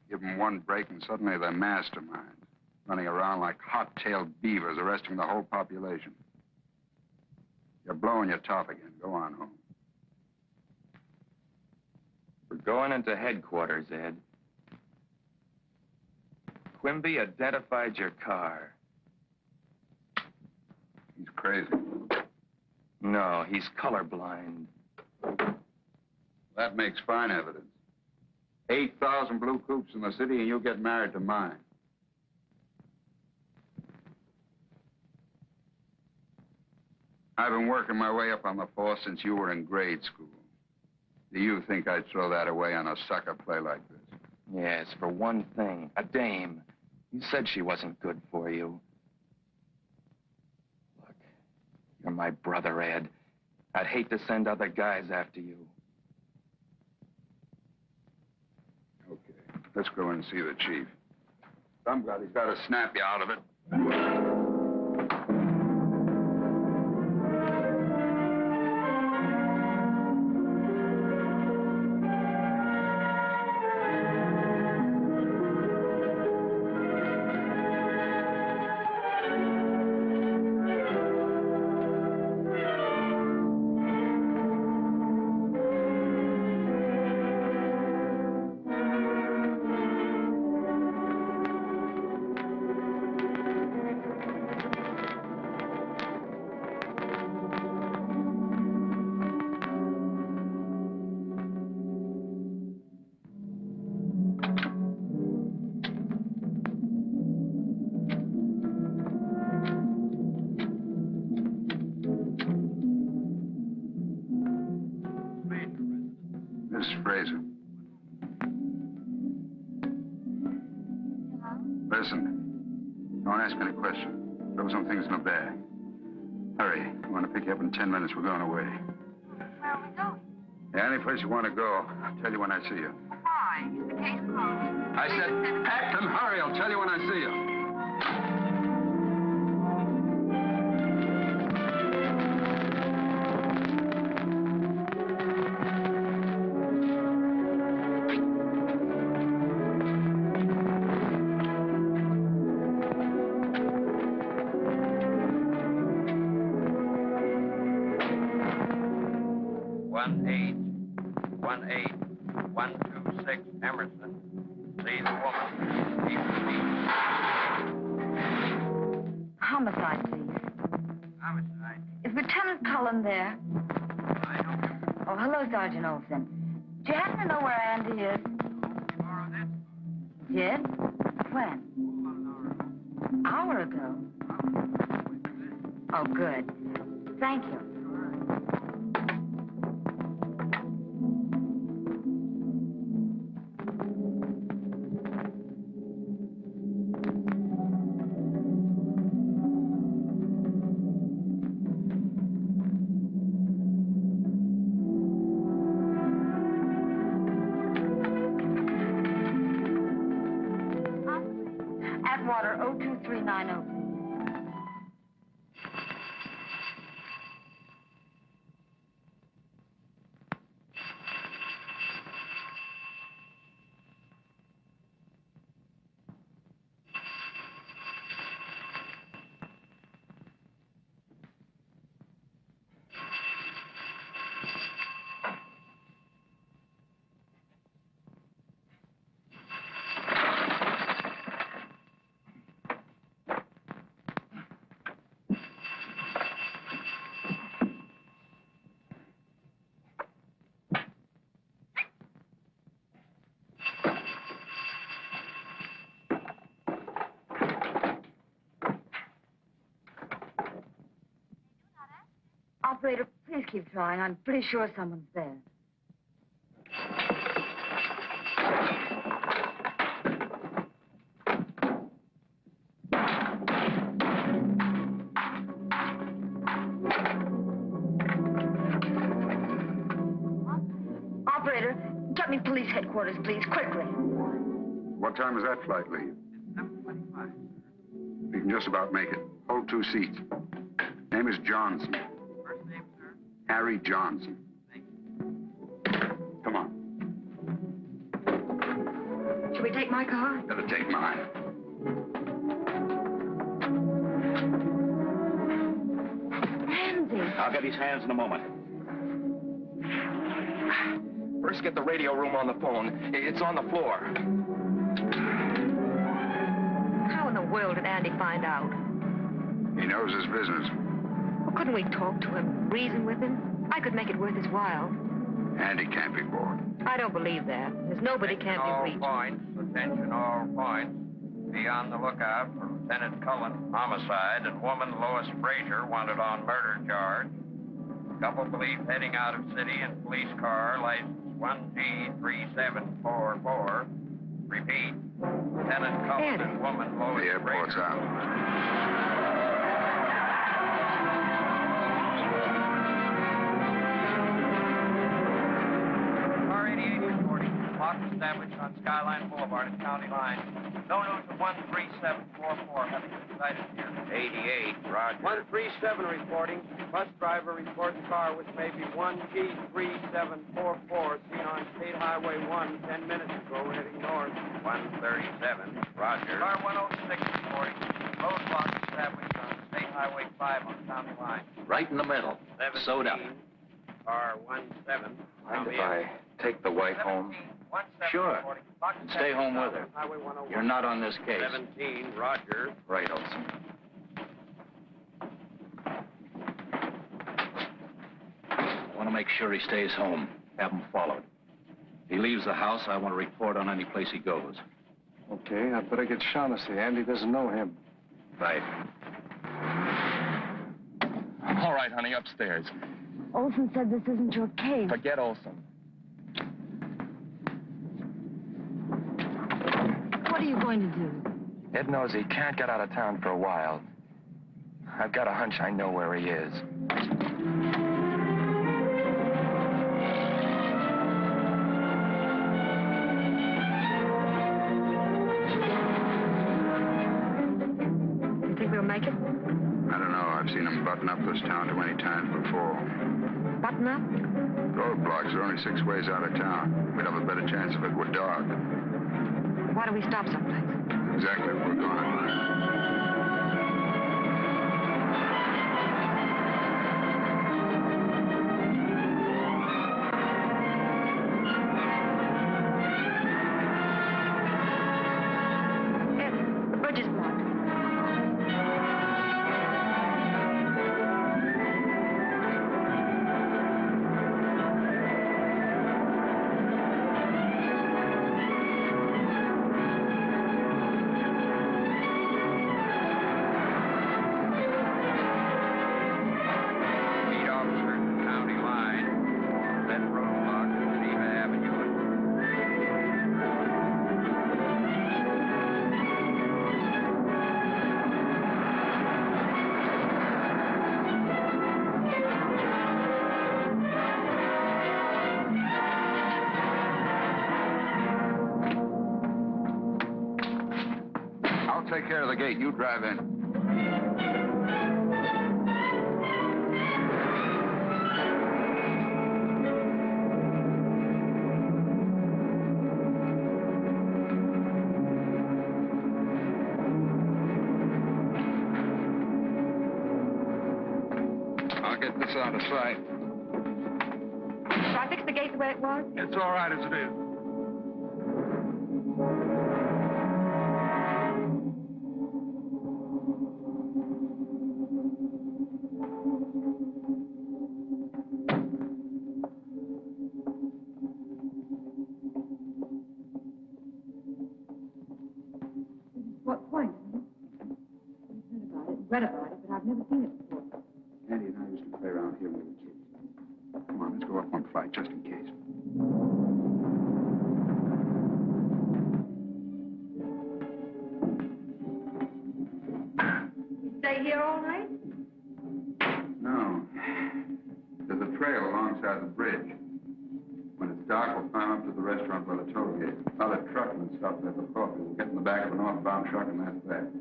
Give them one break and suddenly they're masterminds. Running around like hot-tailed beavers, arresting the whole population. You're blowing your top again. Go on home. We're going into headquarters, Ed. Quimby identified your car. He's crazy. No, he's colorblind. That makes fine evidence. 8,000 blue coupes in the city and you get married to mine. I've been working my way up on the force since you were in grade school. Do you think I'd throw that away on a sucker play like this? Yes, for one thing, a dame. You said she wasn't good for you. Look, you're my brother, Ed. I'd hate to send other guys after you. Let's go and see the chief. Somebody's got to snap you out of it. Miss Frazer. Listen, don't ask any questions. Throw some things in a bag. Hurry. I want to pick you up in 10 minutes. We're going away. Where are we going? Yeah, any place you want to go. I'll tell you when I see you. Why? Is the case closed? I said, pack them. Hurry. I'll tell you when I see you. Homicide, please. Homicide. Is Lieutenant Cullen there? I don't. Oh, hello, Sergeant Olson. Do you happen to know where Andy is? Tomorrow, then. Did? When? About an hour ago. Hour ago. Oh, good. Thank you. Atwater 02390. Operator, please keep trying. I'm pretty sure someone's there. Operator, get me police headquarters, please, quickly. What time does that flight leave? It's 7:25. We can just about make it. Hold 2 seats. Name is Johnson. First name, sir? Harry Johnson. Thank you. Come on. Should we take my car? Better take mine. Andy. I'll get his hands in a moment. First, get the radio room on the phone. It's on the floor. How in the world did Andy find out? He knows his business. Well, couldn't we talk to him, reason with him? I could make it worth his while. Andy can't be bought. I don't believe that. There's nobody can't be reached. Attention all points. Be on the lookout for Lieutenant Cullen, homicide, and woman Lois Frazer wanted on murder charge. Couple believed heading out of city in police car, license 1G3744. Repeat. Lieutenant Cullen and woman Lois The airport's Frazer. out. Lock established on Skyline Boulevard at County Line. No news of 13744 having been sighted here. 88, roger. 137 reporting. Bus driver reports car with maybe 1G3744 seen on State Highway 1 10 minutes ago heading north. 137, roger. Car 106 reporting. Roadblock established on State Highway 5 on County Line. Right in the middle. 17, Sewed up. Car 17. Mind if I take the wife home? Sure. And stay home with her. Highway 101. You're not on this case. 17, roger. Right, Olson. I want to make sure he stays home. Have him followed. If he leaves the house, I want to report on any place he goes. Okay, I'd better get Shaughnessy. Andy doesn't know him. Right. All right, honey, upstairs. Olson said this isn't your case. Forget Olson. What are you going to do? Ed knows he can't get out of town for a while. I've got a hunch I know where he is. You think we'll make it? I don't know. I've seen them button up this town too many times before. Button up? Roadblocks are only 6 ways out of town. We'd have a better chance if it were dark. Why don't we stop someplace? Exactly what we're going. Ed, the bridge is blocked. Lead officer to County Line. That roadblock at Geneva Avenue. I'll take care of the gate. You drive in. I'll get this out of sight. Shall I fix the gate the way it was? It's all right as it is. What point? I've heard about it, read about it, but I've never seen it before. Andy and I used to play around here when we were kids. Come on, let's go up one flight just in case. You stay here all night? No. There's a trail alongside the bridge. When it's dark, we'll climb up to the restaurant by the toll gate. Another truckman stopped there for coffee. We'll get in the back of a northbound truck, and that's that.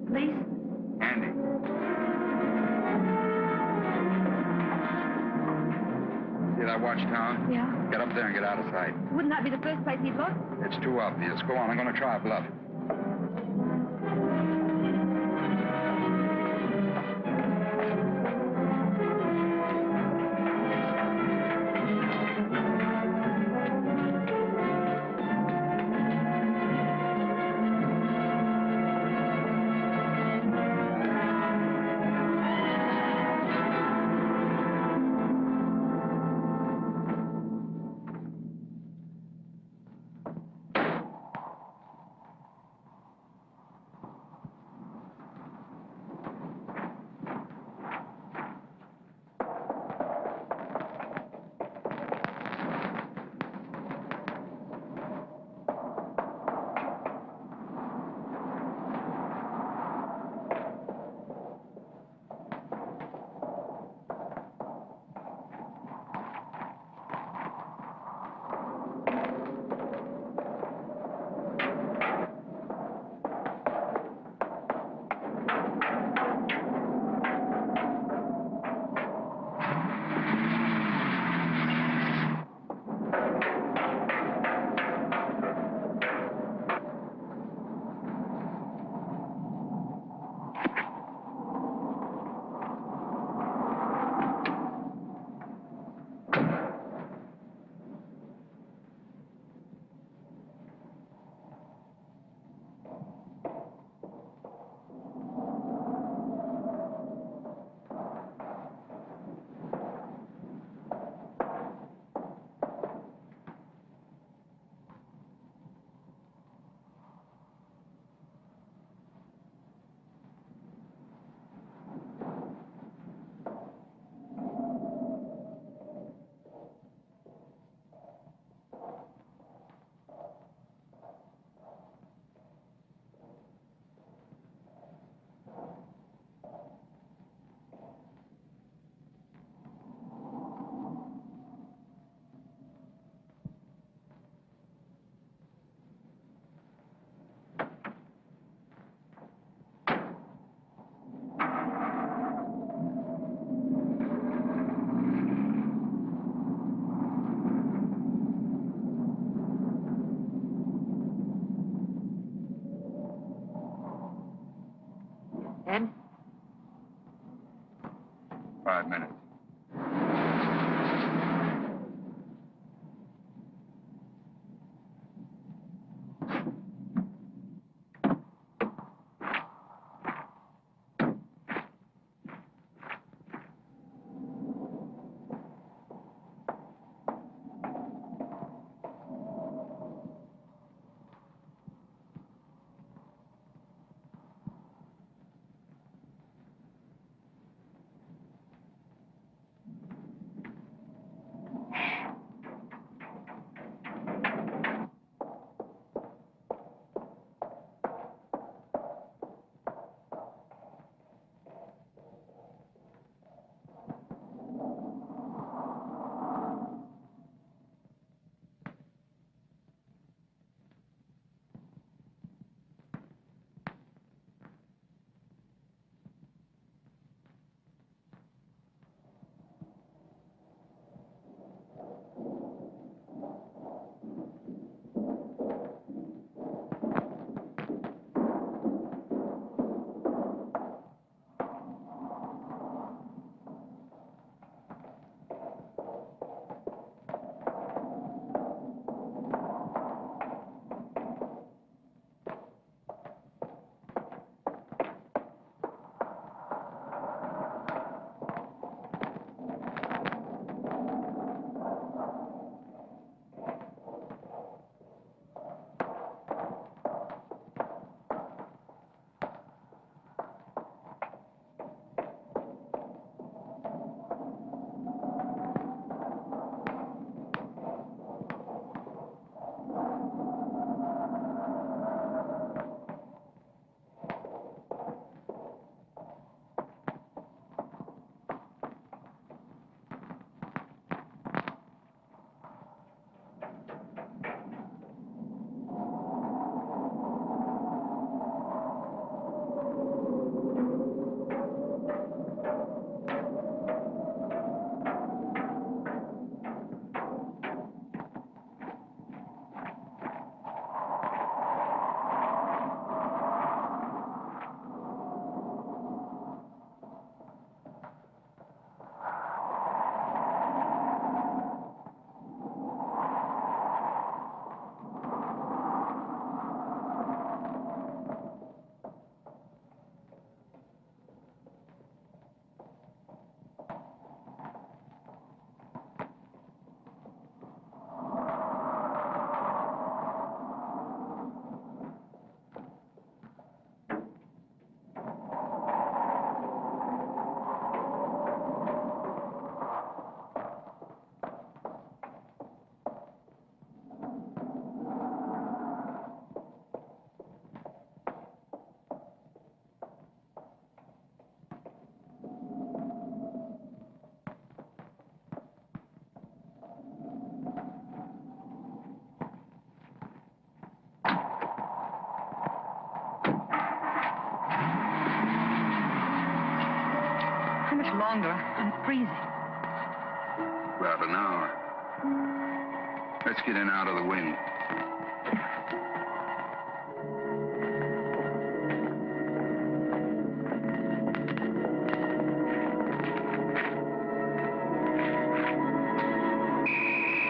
Police? Andy. See that watchtower? Yeah. Get up there and get out of sight. Wouldn't that be the first place he'd look? It's too obvious. Go on, I'm going to try a bluff. longer. I'm freezing. About an hour. Let's get in out of the wind.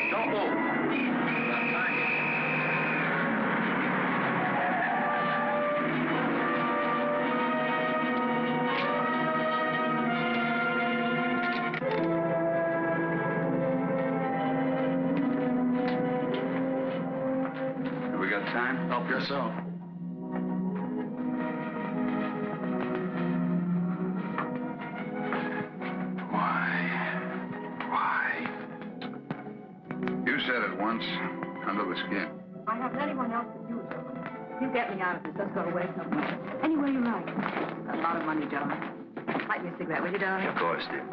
Don't move. About time yet. Have we got time? Oh, guess so. Why? You said it once, under the skin. I haven't anyone else to do it, John. You get me out of this. Let's go away somewhere. Anywhere you like. Got a lot of money, John. Light me a cigarette, will you, darling? Of course, dear.